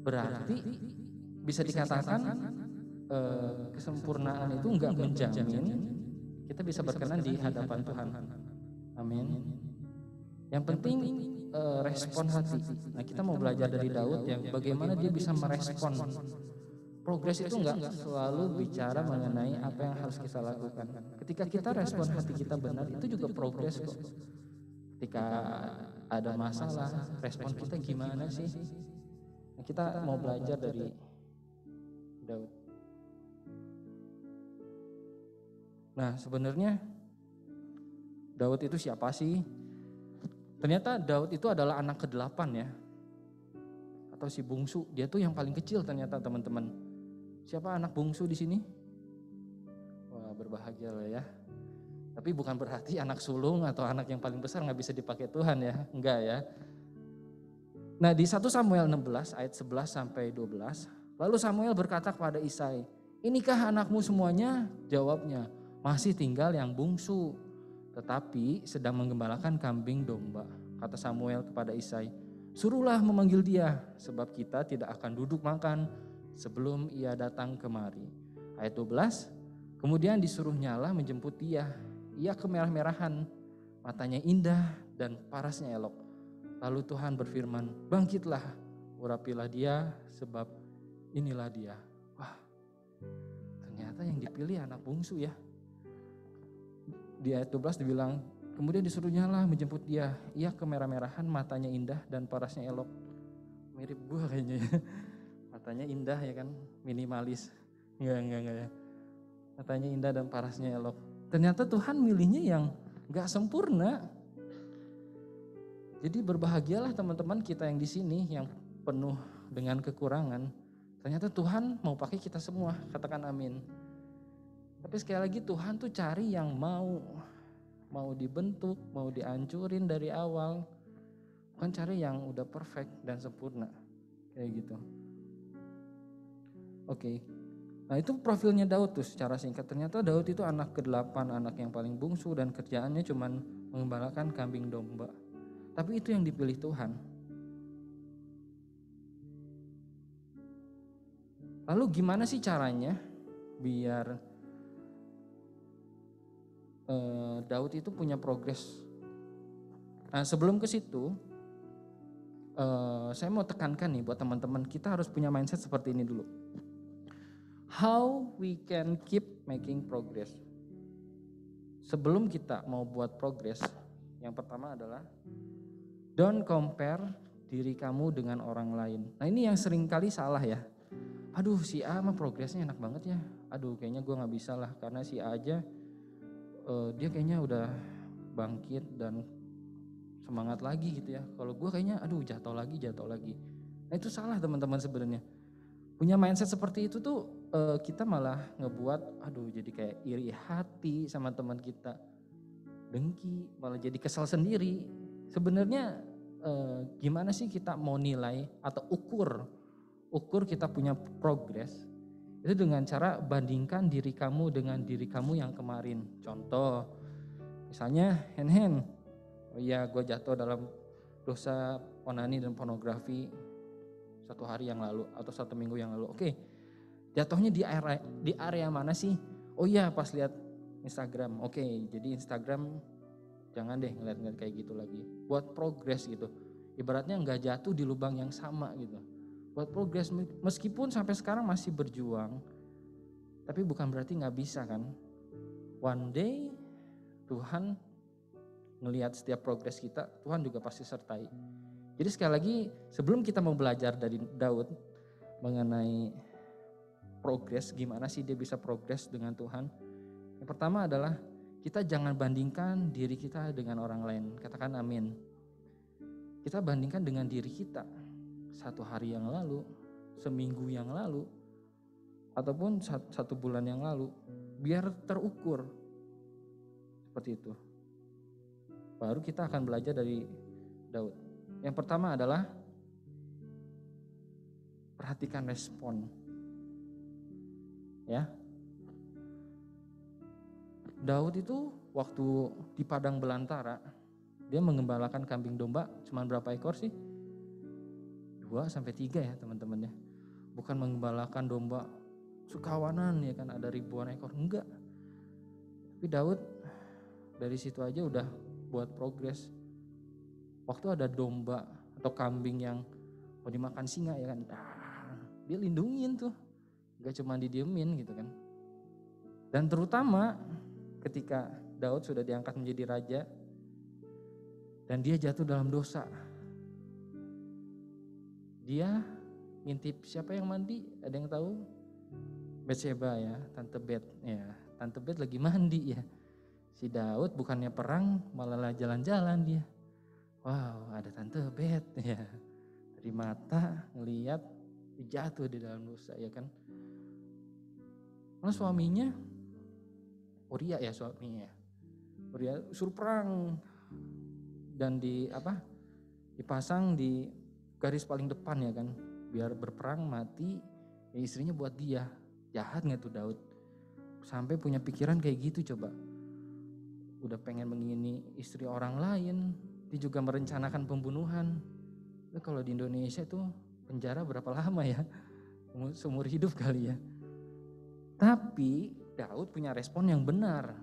Berarti bisa dikatakan kesempurnaan itu enggak menjamin kita bisa berkenan di hadapan Tuhan. Amin. Yang penting respon hati. Nah, kita mau belajar dari Daud yang bagaimana dia bisa merespon. Progres itu enggak selalu bicara mengenai apa yang harus kita lakukan. Ketika kita respon hati kita benar, itu juga progres kok. Ketika ada masalah, respon kita gimana sih? Nah, kita mau belajar dari Daud. Nah sebenarnya Daud itu siapa sih? Ternyata Daud itu adalah anak ke-8 ya. Atau si bungsu, dia tuh yang paling kecil ternyata teman-teman. Siapa anak bungsu di sini? Wah berbahagia lah ya. Tapi bukan berarti anak sulung atau anak yang paling besar gak bisa dipakai Tuhan ya. Enggak ya. Nah di 1 Samuel 16 ayat 11 sampai 12. Lalu Samuel berkata kepada Isai, inikah anakmu semuanya? Jawabnya, masih tinggal yang bungsu. Tetapi sedang menggembalakan kambing domba. Kata Samuel kepada Isai, suruhlah memanggil dia, sebab kita tidak akan duduk makan sebelum ia datang kemari. Ayat 12, kemudian disuruhnyalah menjemput dia. Ia kemerah-merahan, matanya indah dan parasnya elok. Lalu Tuhan berfirman, bangkitlah, urapilah dia, sebab inilah dia. Wah, ternyata yang dipilih anak bungsu ya. Di ayat 12 dibilang, kemudian disuruhnyalah menjemput dia. Ia kemerah-merahan, matanya indah dan parasnya elok. Mirip gua kayaknya ya. Matanya indah ya kan, minimalis. Enggak ya. Matanya indah dan parasnya elok. Ternyata Tuhan milihnya yang gak sempurna. Jadi berbahagialah teman-teman kita yang di sini yang penuh dengan kekurangan. Ternyata Tuhan mau pakai kita semua, katakan amin. Tapi sekali lagi Tuhan tuh cari yang mau dibentuk, mau dihancurin dari awal. Bukan cari yang udah perfect dan sempurna. Kayak gitu. Oke. Nah itu profilnya Daud tuh secara singkat. Ternyata Daud itu anak ke-8, anak yang paling bungsu dan kerjaannya cuman mengembalakan kambing domba. Tapi itu yang dipilih Tuhan. Lalu gimana sih caranya biar Daud itu punya progres? Nah sebelum ke situ, saya mau tekankan nih buat teman-teman, kita harus punya mindset seperti ini dulu. How we can keep making progress. Sebelum kita mau buat progress, yang pertama adalah don't compare diri kamu dengan orang lain. Nah ini yang sering kali salah ya. Aduh si A mah progresnya enak banget ya. Aduh kayaknya gue gak bisa lah karena si A aja dia kayaknya udah bangkit dan semangat lagi gitu ya. Kalau gue kayaknya aduh jatuh lagi. Nah itu salah teman-teman sebenarnya. Punya mindset seperti itu tuh kita malah ngebuat aduh jadi kayak iri hati sama teman kita. Dengki, malah jadi kesal sendiri. Sebenarnya gimana sih kita mau nilai atau ukur kita punya progres itu dengan cara bandingkan diri kamu dengan diri kamu yang kemarin. Contoh, misalnya Hen, oh iya gue jatuh dalam dosa onani dan pornografi 1 hari yang lalu atau 1 minggu yang lalu. Oke, jatuhnya di area mana sih? Oh iya pas lihat Instagram. Oke, jadi Instagram jangan deh ngeliat-ngeliat kayak gitu lagi. Buat progres gitu. Ibaratnya nggak jatuh di lubang yang sama gitu. Buat progres meskipun sampai sekarang masih berjuang. Tapi bukan berarti nggak bisa kan. One day Tuhan ngelihat setiap progres kita, Tuhan juga pasti sertai. Jadi sekali lagi sebelum kita mau belajar dari Daud mengenai progres, gimana sih dia bisa progres dengan Tuhan. Yang pertama adalah kita jangan bandingkan diri kita dengan orang lain. Katakan amin. Kita bandingkan dengan diri kita 1 hari yang lalu, seminggu yang lalu, ataupun 1 bulan yang lalu. Biar terukur. Seperti itu. Baru kita akan belajar dari Daud. Yang pertama adalah perhatikan respon. Ya. Daud itu waktu di padang belantara, dia mengembalakan kambing domba cuma berapa ekor sih? 2-3 ya teman-teman ya. Bukan mengembalakan domba sekawanan ya kan ada ribuan ekor, enggak. Tapi Daud dari situ aja udah buat progres. Waktu ada domba atau kambing yang mau dimakan singa ya kan, dia lindungin tuh, gak cuma didiemin gitu kan. Dan terutama ketika Daud sudah diangkat menjadi raja dan dia jatuh dalam dosa, dia ngintip siapa yang mandi, ada yang tahu? Bathsheba ya, Tante Bet ya. Tante Bet lagi mandi ya. Si Daud bukannya perang malah jalan-jalan dia. Wow, ada Tante Bet ya. Dari mata ngeliat jatuh di dalam dosa ya kan. Malah suaminya Uria ya suaminya. Uria suruh perang dan dipasang di garis paling depan ya kan. Biar berperang mati ya istrinya buat dia. Jahat gak tuh Daud? Sampai punya pikiran kayak gitu coba. Udah pengen mengingini istri orang lain. Dia juga merencanakan pembunuhan. Nah, kalau di Indonesia tuh penjara berapa lama ya? Seumur hidup kali ya. Tapi Daud punya respon yang benar.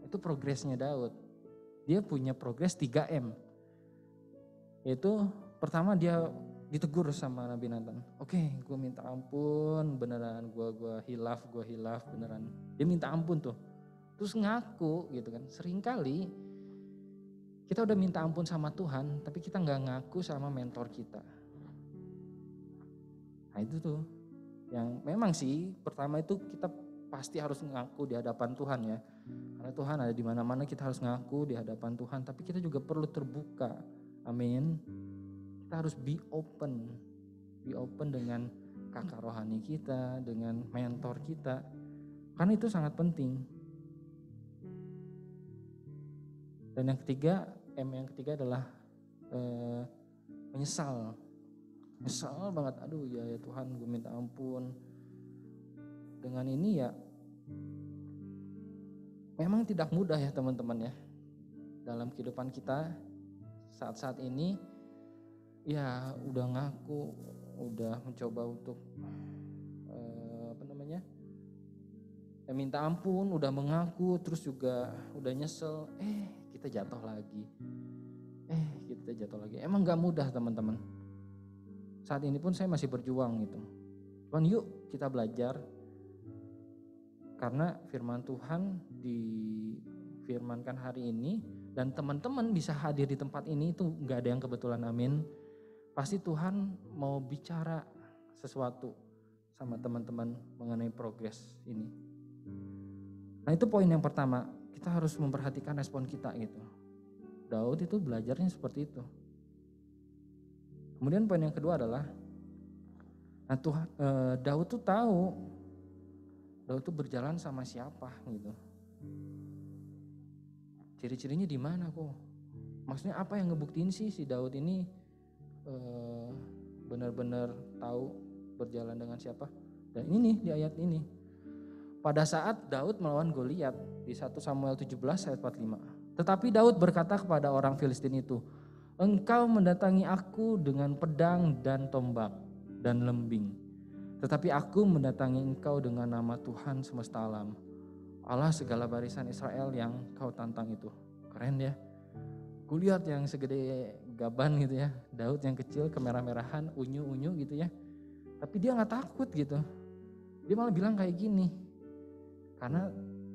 Itu progresnya Daud. Dia punya progres 3M. Yaitu pertama dia ditegur sama Nabi Nathan. Oke, gue minta ampun beneran, gue hilaf beneran. Dia minta ampun tuh. Terus ngaku gitu kan. Seringkali kita udah minta ampun sama Tuhan, tapi kita nggak ngaku sama mentor kita. Nah itu tuh, yang memang sih pertama itu kita pasti harus ngaku di hadapan Tuhan ya. Karena Tuhan ada di mana-mana, kita harus ngaku di hadapan Tuhan. Tapi kita juga perlu terbuka, amin. Kita harus be open dengan kakak rohani kita, dengan mentor kita. Karena itu sangat penting. Dan yang ketiga, yang ketiga adalah menyesal. Menyesal banget, aduh ya Tuhan gue minta ampun. Dengan ini ya, memang tidak mudah ya teman-teman ya. Dalam kehidupan kita saat-saat ini, ya udah ngaku, udah mencoba untuk ya minta ampun, udah mengaku, terus juga udah nyesel, kita jatuh lagi. Emang gak mudah teman-teman. Saat ini pun saya masih berjuang gitu. Cuman yuk kita belajar. Karena firman Tuhan difirmankan hari ini. Dan teman-teman bisa hadir di tempat ini itu gak ada yang kebetulan, amin. Pasti Tuhan mau bicara sesuatu sama teman-teman mengenai progres ini. Nah itu poin yang pertama, kita harus memperhatikan respon kita gitu. Daud itu belajarnya seperti itu. Kemudian poin yang kedua adalah, Daud tuh tahu, Daud tuh berjalan sama siapa gitu. Ciri-cirinya di mana kok? Maksudnya apa yang ngebuktiin sih si Daud ini benar-benar tahu berjalan dengan siapa? Dan ini nih di ayat ini. Pada saat Daud melawan Goliat di 1 Samuel 17 ayat 45. Tetapi Daud berkata kepada orang Filistin itu, engkau mendatangi aku dengan pedang dan tombak dan lembing. Tetapi aku mendatangi engkau dengan nama Tuhan semesta alam, Allah segala barisan Israel yang kau tantang itu. Keren ya. Goliat yang segede gaban gitu ya. Daud yang kecil kemerah-merahan, unyu-unyu gitu ya. Tapi dia gak takut gitu. Dia malah bilang kayak gini. Karena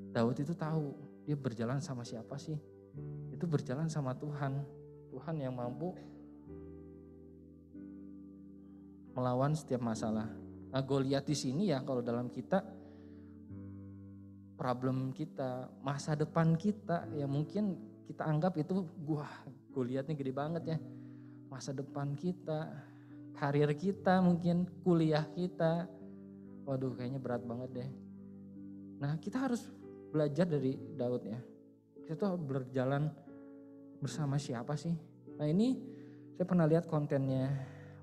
Daud itu tahu dia berjalan sama siapa sih. Itu berjalan sama Tuhan. Tuhan yang mampu melawan setiap masalah. Nah, Goliat di sini ya kalau dalam kita, problem kita, masa depan kita ya mungkin kita anggap itu Goliatnya gede banget ya. Masa depan kita, karir kita mungkin, kuliah kita. Waduh kayaknya berat banget deh. Nah kita harus belajar dari Daud ya. Kita tuh berjalan bersama siapa sih? Nah ini saya pernah lihat kontennya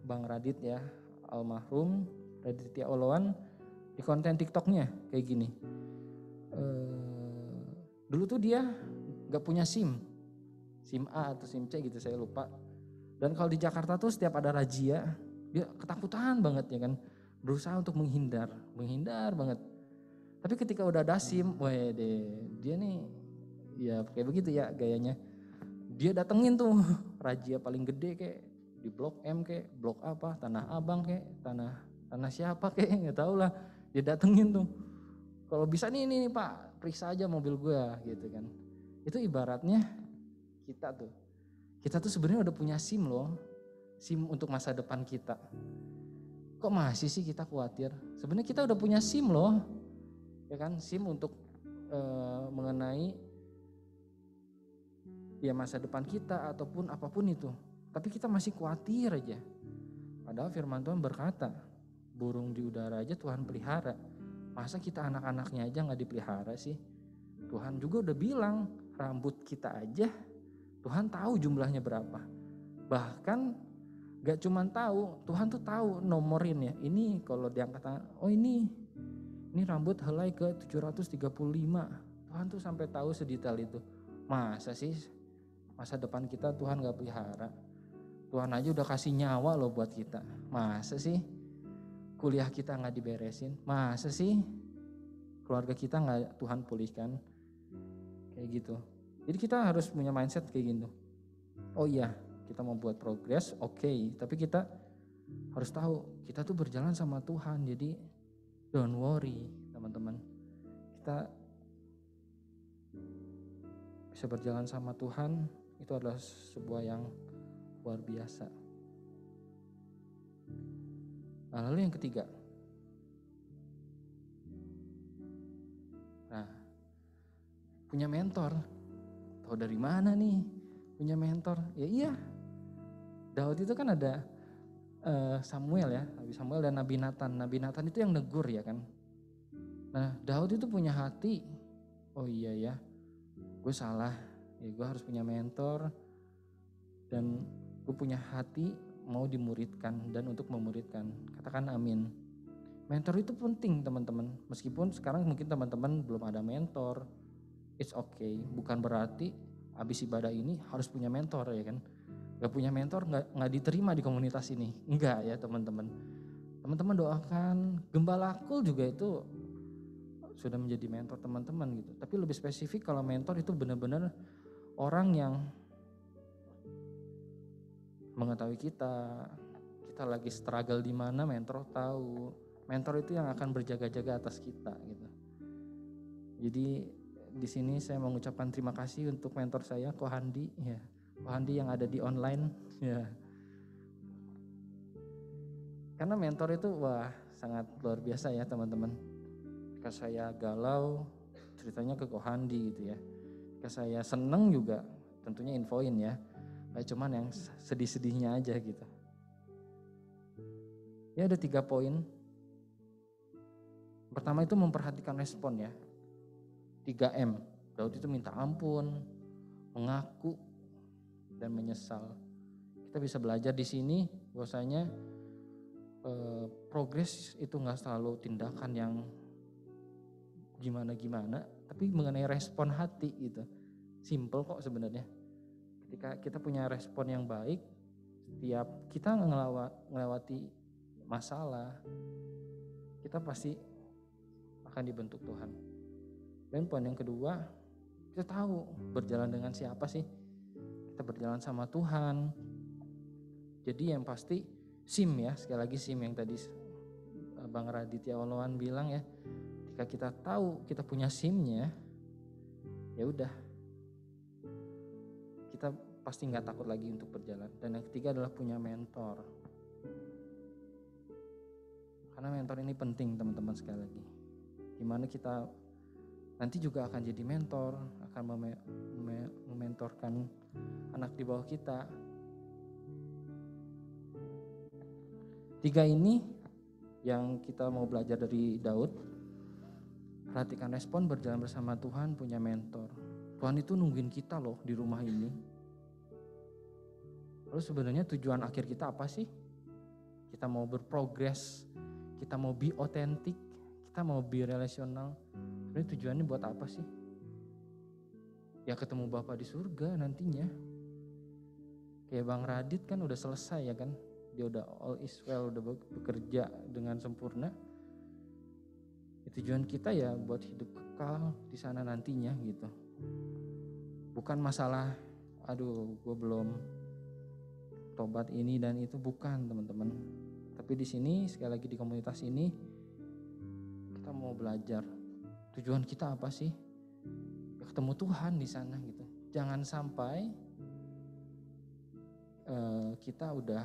Bang Radit ya, almarhum Raditya Oloan di konten TikToknya kayak gini. Dulu tuh dia gak punya SIM A atau SIM C gitu saya lupa. Dan kalau di Jakarta tuh setiap ada razia dia ketakutan banget ya kan. Berusaha untuk menghindar banget. Tapi ketika udah ada SIM, dia nih ya kayak begitu ya gayanya. Dia datengin tuh razia paling gede kayak di Blok M kayak, Blok apa, Tanah Abang kayak, tanah siapa kayak nggak tahu lah. Dia datengin tuh. Kalau bisa nih Pak, periksa aja mobil gue gitu kan. Itu ibaratnya kita tuh sebenarnya udah punya SIM loh. SIM untuk masa depan kita. Kok masih sih kita khawatir? Sebenarnya kita udah punya SIM loh, ya kan? SIM untuk mengenai ya masa depan kita ataupun apapun itu. Tapi kita masih khawatir aja. Padahal firman Tuhan berkata, burung di udara aja Tuhan pelihara. Masa kita anak-anaknya aja gak dipelihara sih? Tuhan juga udah bilang, rambut kita aja Tuhan tahu jumlahnya berapa. Bahkan gak cuman tahu, Tuhan tuh tahu nomorin ya. Ini kalau diangkat tangan, oh ini rambut helai ke 735. Tuhan tuh sampai tahu sedetail itu. Masa sih masa depan kita Tuhan gak pelihara? Tuhan aja udah kasih nyawa loh buat kita. Masa sih kuliah kita gak diberesin? Masa sih keluarga kita gak Tuhan pulihkan? Kayak gitu. Jadi kita harus punya mindset kayak gitu. Oh iya, kita mau buat progres, oke. Tapi kita harus tahu kita tuh berjalan sama Tuhan. Jadi don't worry teman-teman. Kita bisa berjalan sama Tuhan, itu adalah sebuah yang luar biasa. Nah, lalu yang ketiga. Nah, punya mentor. Tahu dari mana nih punya mentor? Ya iya. Daud itu kan ada Samuel ya, Nabi Samuel dan Nabi Nathan. Nabi Nathan itu yang negur ya kan. Nah, Daud itu punya hati. Oh iya ya, gue salah. Ya gue harus punya mentor. Dan gue punya hati mau dimuridkan dan untuk memuridkan. Katakan amin. Mentor itu penting teman-teman. Meskipun sekarang mungkin teman-teman belum ada mentor. It's okay. Bukan berarti habis ibadah ini harus punya mentor ya kan. Gak punya mentor gak diterima di komunitas ini. Enggak ya teman-teman. Teman-teman doakan. Gembala Kul juga itu sudah menjadi mentor teman-teman gitu. Tapi lebih spesifik kalau mentor itu benar-benar orang yang mengetahui kita lagi struggle di mana, mentor tahu. Mentor itu yang akan berjaga-jaga atas kita gitu. Jadi di sini saya mengucapkan terima kasih untuk mentor saya, Ko Handi ya. Ko Handi yang ada di online ya. Karena mentor itu wah sangat luar biasa ya teman-teman. Ketika saya galau ceritanya ke Ko Handi gitu ya. Ketika saya seneng juga tentunya infoin ya. Gak cuman yang sedih-sedihnya aja gitu. Ya ada 3 poin. Pertama itu memperhatikan respon ya. 3M. Daud itu minta ampun, mengaku, dan menyesal. Kita bisa belajar di sini bahwasanya progres itu gak selalu tindakan yang gimana-gimana, tapi mengenai respon hati gitu. Simple kok sebenarnya. Ketika kita punya respon yang baik, setiap kita melewati masalah, kita pasti akan dibentuk Tuhan. Dan poin yang kedua, kita tahu berjalan dengan siapa sih? Kita berjalan sama Tuhan. Jadi yang pasti SIM ya, sekali lagi SIM yang tadi Bang Raditya Oloan bilang ya, ketika kita tahu kita punya SIM-nya, ya udah. Kita pasti nggak takut lagi untuk berjalan. Dan yang ketiga adalah punya mentor. Karena mentor ini penting teman-teman sekali lagi. Dimana kita nanti juga akan jadi mentor, akan mementorkan anak di bawah kita. 3 ini yang kita mau belajar dari Daud. Perhatikan respon, berjalan bersama Tuhan, punya mentor. Tuhan itu nungguin kita loh di rumah ini. Lalu sebenarnya tujuan akhir kita apa sih? Kita mau berprogres, kita mau be authentic, kita mau be relational. Sebenarnya tujuannya buat apa sih? Ya ketemu Bapa di surga nantinya. Kayak Bang Radit kan udah selesai ya kan? Dia udah all is well, udah bekerja dengan sempurna. Tujuan kita ya buat hidup kekal di sana nantinya gitu. Bukan masalah, aduh gue belum tobat ini dan itu, bukan teman-teman. Tapi di sini sekali lagi di komunitas ini kita mau belajar. Tujuan kita apa sih? Ya, ketemu Tuhan di sana gitu. Jangan sampai kita udah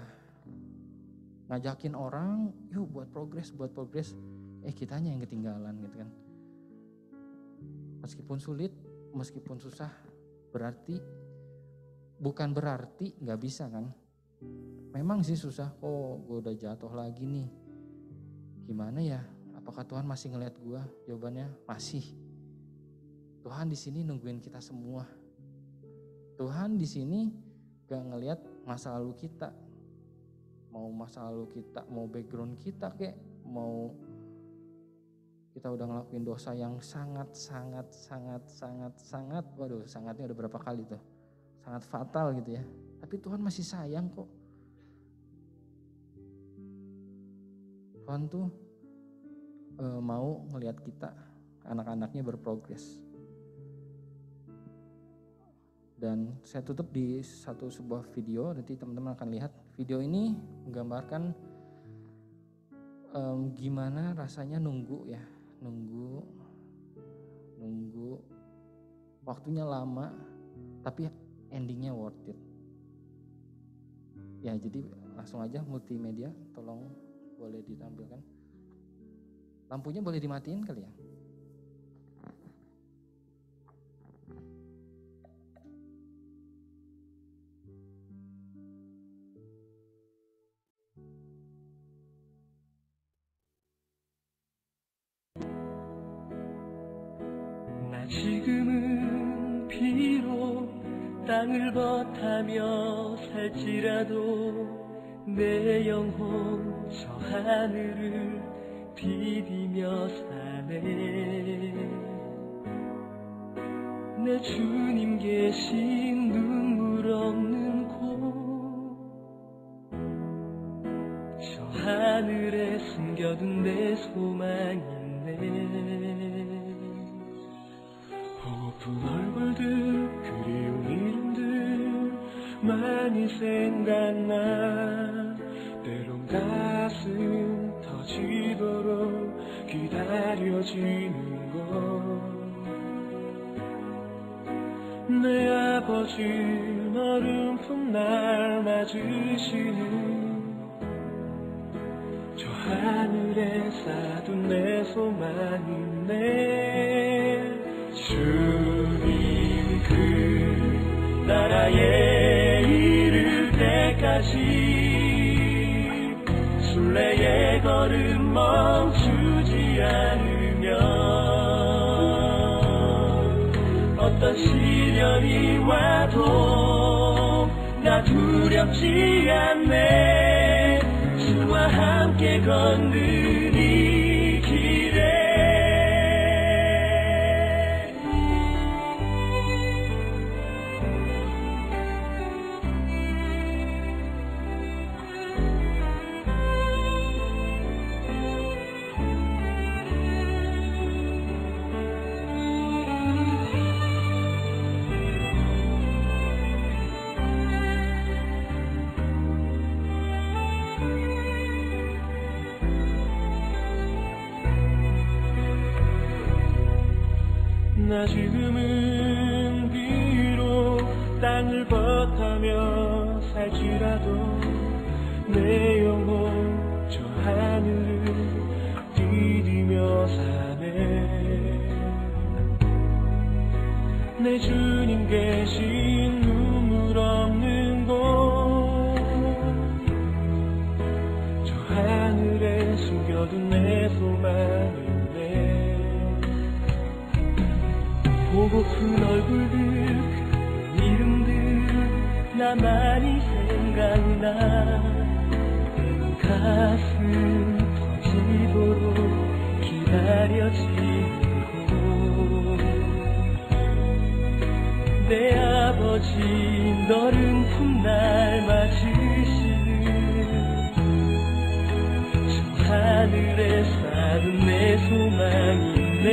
ngajakin orang, yuk buat progres. Kitanya yang ketinggalan gitu kan. Meskipun sulit, meskipun susah, bukan berarti nggak bisa kan. Memang sih susah, gue udah jatuh lagi nih. Gimana ya? Apakah Tuhan masih ngeliat gue? Jawabannya masih. Tuhan di sini nungguin kita semua. Tuhan di sini gak ngeliat masa lalu kita. Mau masa lalu kita, mau background kita kayak, mau kita udah ngelakuin dosa yang sangat, waduh sangatnya udah berapa kali tuh. Sangat fatal gitu ya. Tapi Tuhan masih sayang kok. Tuhan tuh mau ngelihat kita, anak-anaknya berprogres. Dan saya tutup di sebuah video, nanti teman-teman akan lihat. Video ini menggambarkan gimana rasanya nunggu ya. Nunggu waktunya lama, tapi endingnya worth it. Ya jadi langsung aja multimedia, tolong boleh ditampilkan. Lampunya boleh dimatiin kali ya. 나 지금은 비록 땅을 버타며 살지라도 내 영혼 저 하늘을 디디며 사네. 내 주님 계신 눈물 없는 곳, 저 하늘에 숨겨둔 내 소망이 있네. 보고픈 얼굴들, 그리운 이름들 많이 생각나. 때론 가슴 터지도록 기다려지는 것. 내 아버지 어른품 날 맞으시는 저 하늘에 쌓둔 내 소망이네. 주님 그 나라에 이를 때까지 순례의 걸음 멈추지 않으면 어떤 시련이 와도 나 두렵지 않네. 주와 함께 걷는 이 길에 나 지금은 비록 땅을 버타며 살지라도 내 영혼 저 하늘을 디디며 사네. 내 주님 계신 눈물 없는 곳, 저 하늘에 숨겨둔 내 소망이네. 보고픈 얼굴들, 이름들 나 많이 생각나. 가슴 터지도록 기다려지고 내 아버지 너른 품 날 맞으시는 저 하늘에 쌓은 내 소망이네.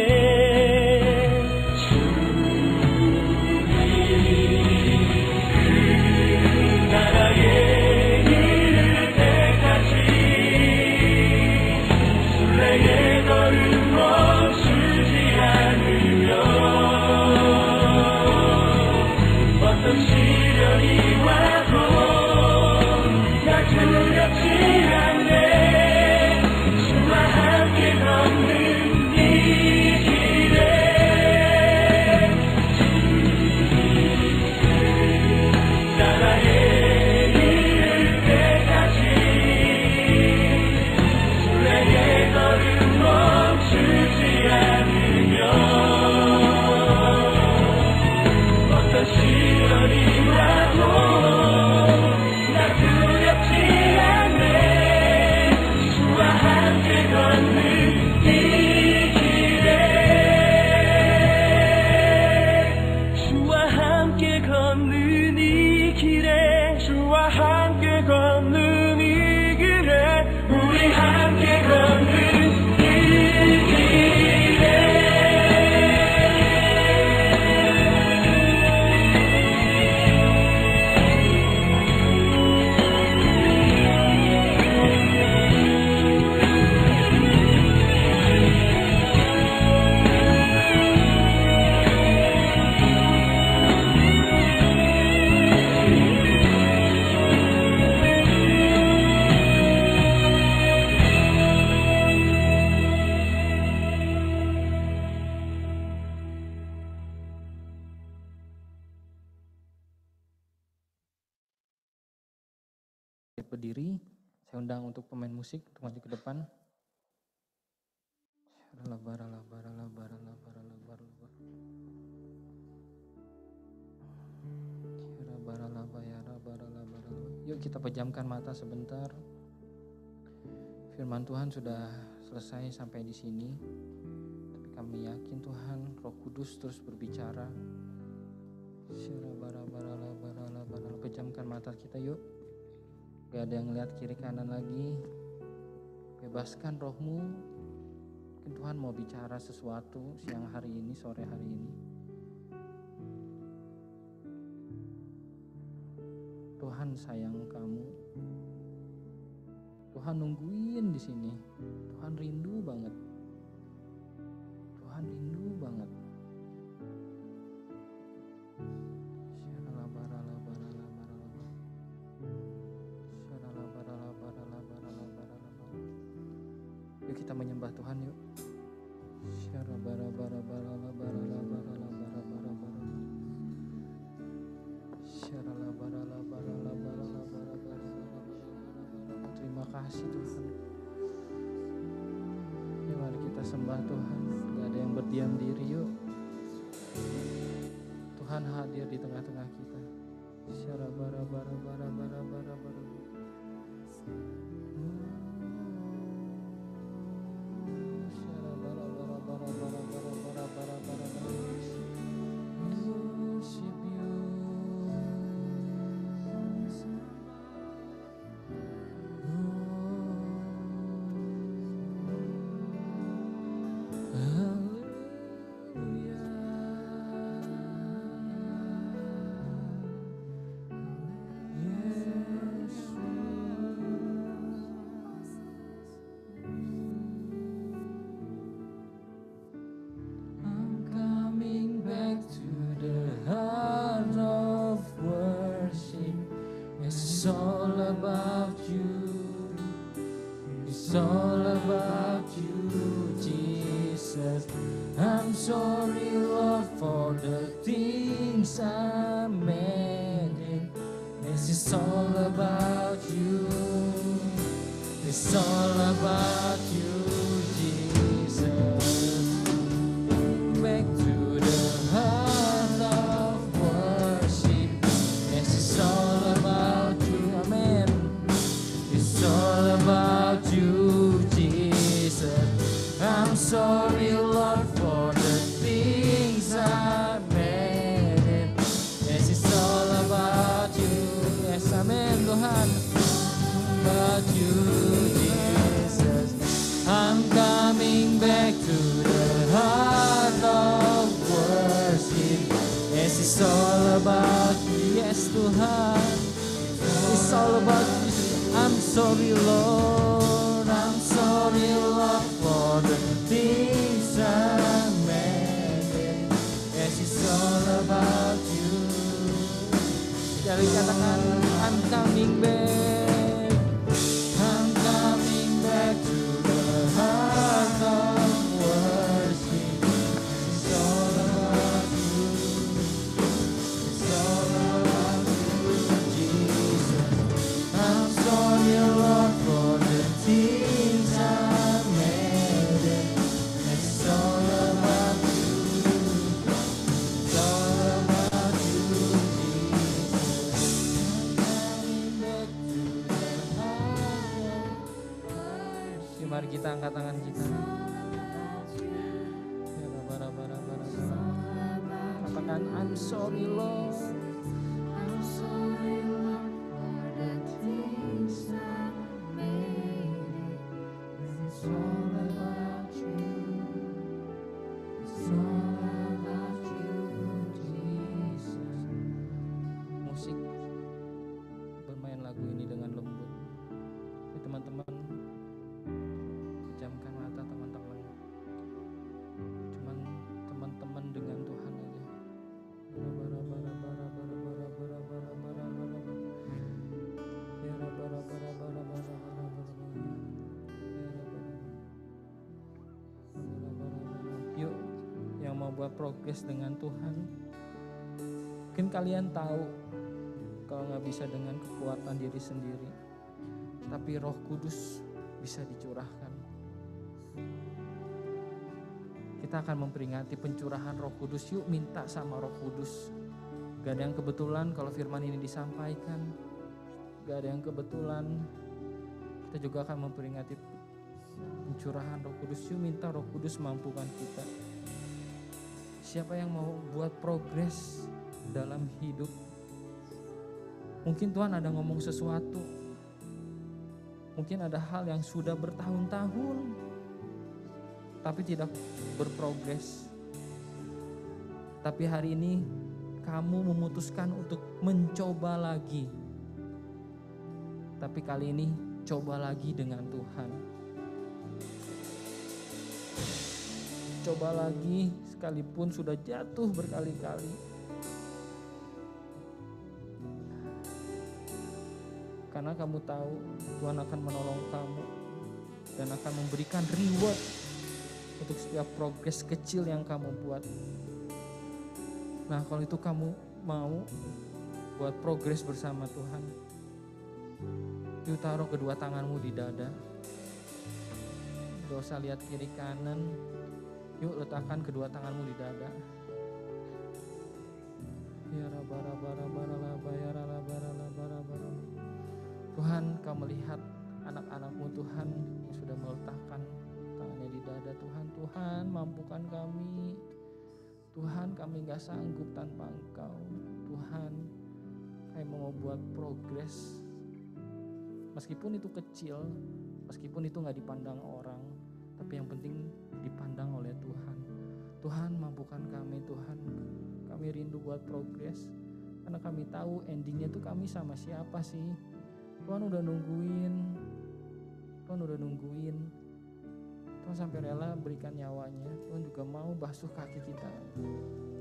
나라에 이를 때까지 순례의 걸음 멈추지 않으면 어떤 시련이 와도 나 두렵지 않네. berdiri. Saya undang untuk pemain musik untuk maju ke depan. Yuk kita pejamkan mata sebentar. Firman Tuhan sudah selesai sampai di sini. Tapi kami yakin Tuhan, Roh Kudus terus berbicara. Pejamkan mata kita yuk. Gak ada yang lihat kiri kanan lagi. Bebaskan rohmu. Mungkin Tuhan mau bicara sesuatu siang hari ini, sore hari ini. Tuhan sayang kamu. Tuhan nungguin di sini. Tuhan rindu banget. Tuhan rindu banget. Yuk kita menyembah Tuhan yuk. Terima kasih Tuhan. Ya, mari kita sembah Tuhan. Gak ada yang berdiam diri yuk. Tuhan hadir di tengah-tengah kita. It's all about you. It's all about you, Jesus. I'm sorry, Lord, for the things I made it. This is all about you. It's all about you, Jesus. Back to the heart of worship. Yes, it's all about you, amen. It's all about you, Jesus. I'm sorry, Lord, for the things I made it. Yes, it's all about you. Yes, amen, Tuhan. About you, Jesus. I'm coming back to the heart of worship. Yes, it's all about you. Yes, Tuhan. It's all about you. I'm sorry, Lord. I'm sorry, Lord, for the things I made. Yes, it's all about you. Jadi katakan, I'm coming back. I'm coming back to the heart of worship. It's all about you. It's all about you, Jesus. I'm sorry, Lord, for the things I made. It's all about you. It's all about you, Jesus. I'm coming back to the heart of worship. Mari kita angkat tangan kita. Katakan, I'm sorry, Lord. I'm sorry, Lord, for the things I made. It's all about you. It's all about you, Jesus. Musik bermain lagu ini dengan lembut. Jadi teman-teman, pejamkan mata teman-teman. Cuman teman-teman dengan Tuhan aja. Yuk, yang mau buat progres dengan Tuhan. Mungkin kalian tahu kalau nggak bisa dengan kekuatan diri sendiri. tapi Roh Kudus bisa dicurahkan. Kita akan memperingati pencurahan Roh Kudus. Yuk minta sama Roh Kudus. Gak ada yang kebetulan kalau firman ini disampaikan. Gak ada yang kebetulan. Kita juga akan memperingati pencurahan Roh Kudus. Yuk minta Roh Kudus mampukan kita. Siapa yang mau buat progres dalam hidup? Mungkin Tuhan ada ngomong sesuatu. Mungkin ada hal yang sudah bertahun-tahun tapi tidak berprogres. Tapi hari ini kamu memutuskan untuk mencoba lagi. Tapi kali ini coba lagi dengan Tuhan. Coba lagi sekalipun sudah jatuh berkali-kali. Karena kamu tahu Tuhan akan menolong kamu dan akan memberikan reward untuk setiap progres kecil yang kamu buat. Nah, kalau itu kamu mau buat progres bersama Tuhan, yuk taruh kedua tanganmu di dada. Gak usah lihat kiri kanan. Yuk letakkan kedua tanganmu di dada. Tuhan, Kau melihat anak-anak-Mu Tuhan yang sudah meletakkan tangannya di dada. Tuhan mampukan kami. Tuhan, kami gak sanggup tanpa Engkau. Tuhan, kami mau buat progres. Meskipun itu kecil, meskipun itu gak dipandang orang, tapi yang penting dipandang oleh Tuhan. Tuhan, mampukan kami Tuhan. Kami rindu buat progres. Karena kami tahu endingnya tuh kami sama siapa sih. Tuhan udah nungguin. Tuhan sampai rela berikan nyawanya. Tuhan juga mau basuh kaki kita.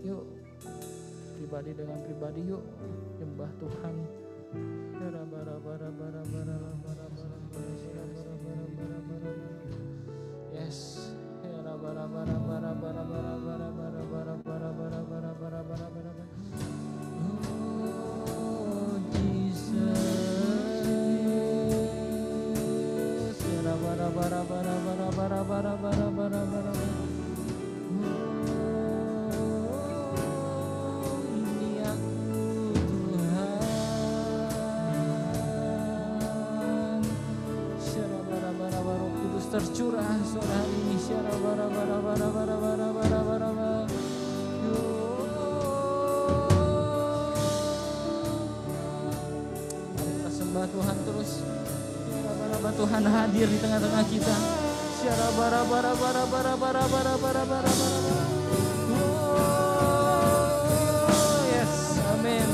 Yuk, pribadi dengan pribadi, yuk nyembah Tuhan. Yes. Oh Jesus. Ini aku Tuhan. Roh Kudus tercurah sore hari ini. Mari kita sembah Tuhan terus. Tuhan hadir di tengah-tengah kita. Oh yes, amin.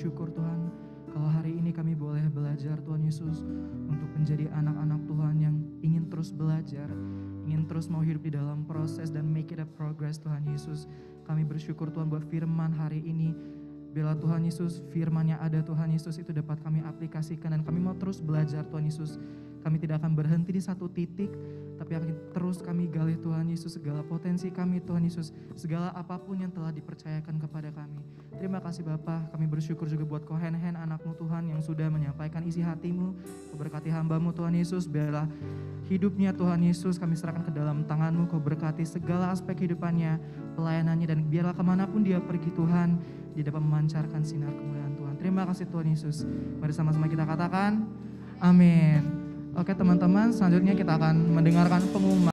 bersyukur Tuhan, kalau hari ini kami boleh belajar Tuhan Yesus untuk menjadi anak-anak Tuhan yang ingin terus belajar, ingin terus mau hidup di dalam proses dan make it a progress Tuhan Yesus. Kami bersyukur Tuhan buat firman hari ini. Bila Tuhan Yesus firman-Nya ada Tuhan Yesus itu dapat kami aplikasikan dan kami mau terus belajar Tuhan Yesus. Kami tidak akan berhenti di satu titik, tapi akan terus kami gali Tuhan Yesus segala potensi kami Tuhan Yesus, segala apapun yang telah dipercayakan kepada kami. Terima kasih Bapa, kami bersyukur juga buat Kohen-Hen anak-Mu Tuhan yang sudah menyampaikan isi hati-Mu. Kau berkati hamba-Mu Tuhan Yesus, biarlah hidupnya Tuhan Yesus kami serahkan ke dalam tangan-Mu. Kau berkati segala aspek kehidupannya, pelayanannya, dan biarlah kemanapun dia pergi Tuhan, dia dapat memancarkan sinar kemuliaan Tuhan. Terima kasih Tuhan Yesus. Mari sama-sama kita katakan, amin. Oke teman-teman, selanjutnya kita akan mendengarkan pengumuman.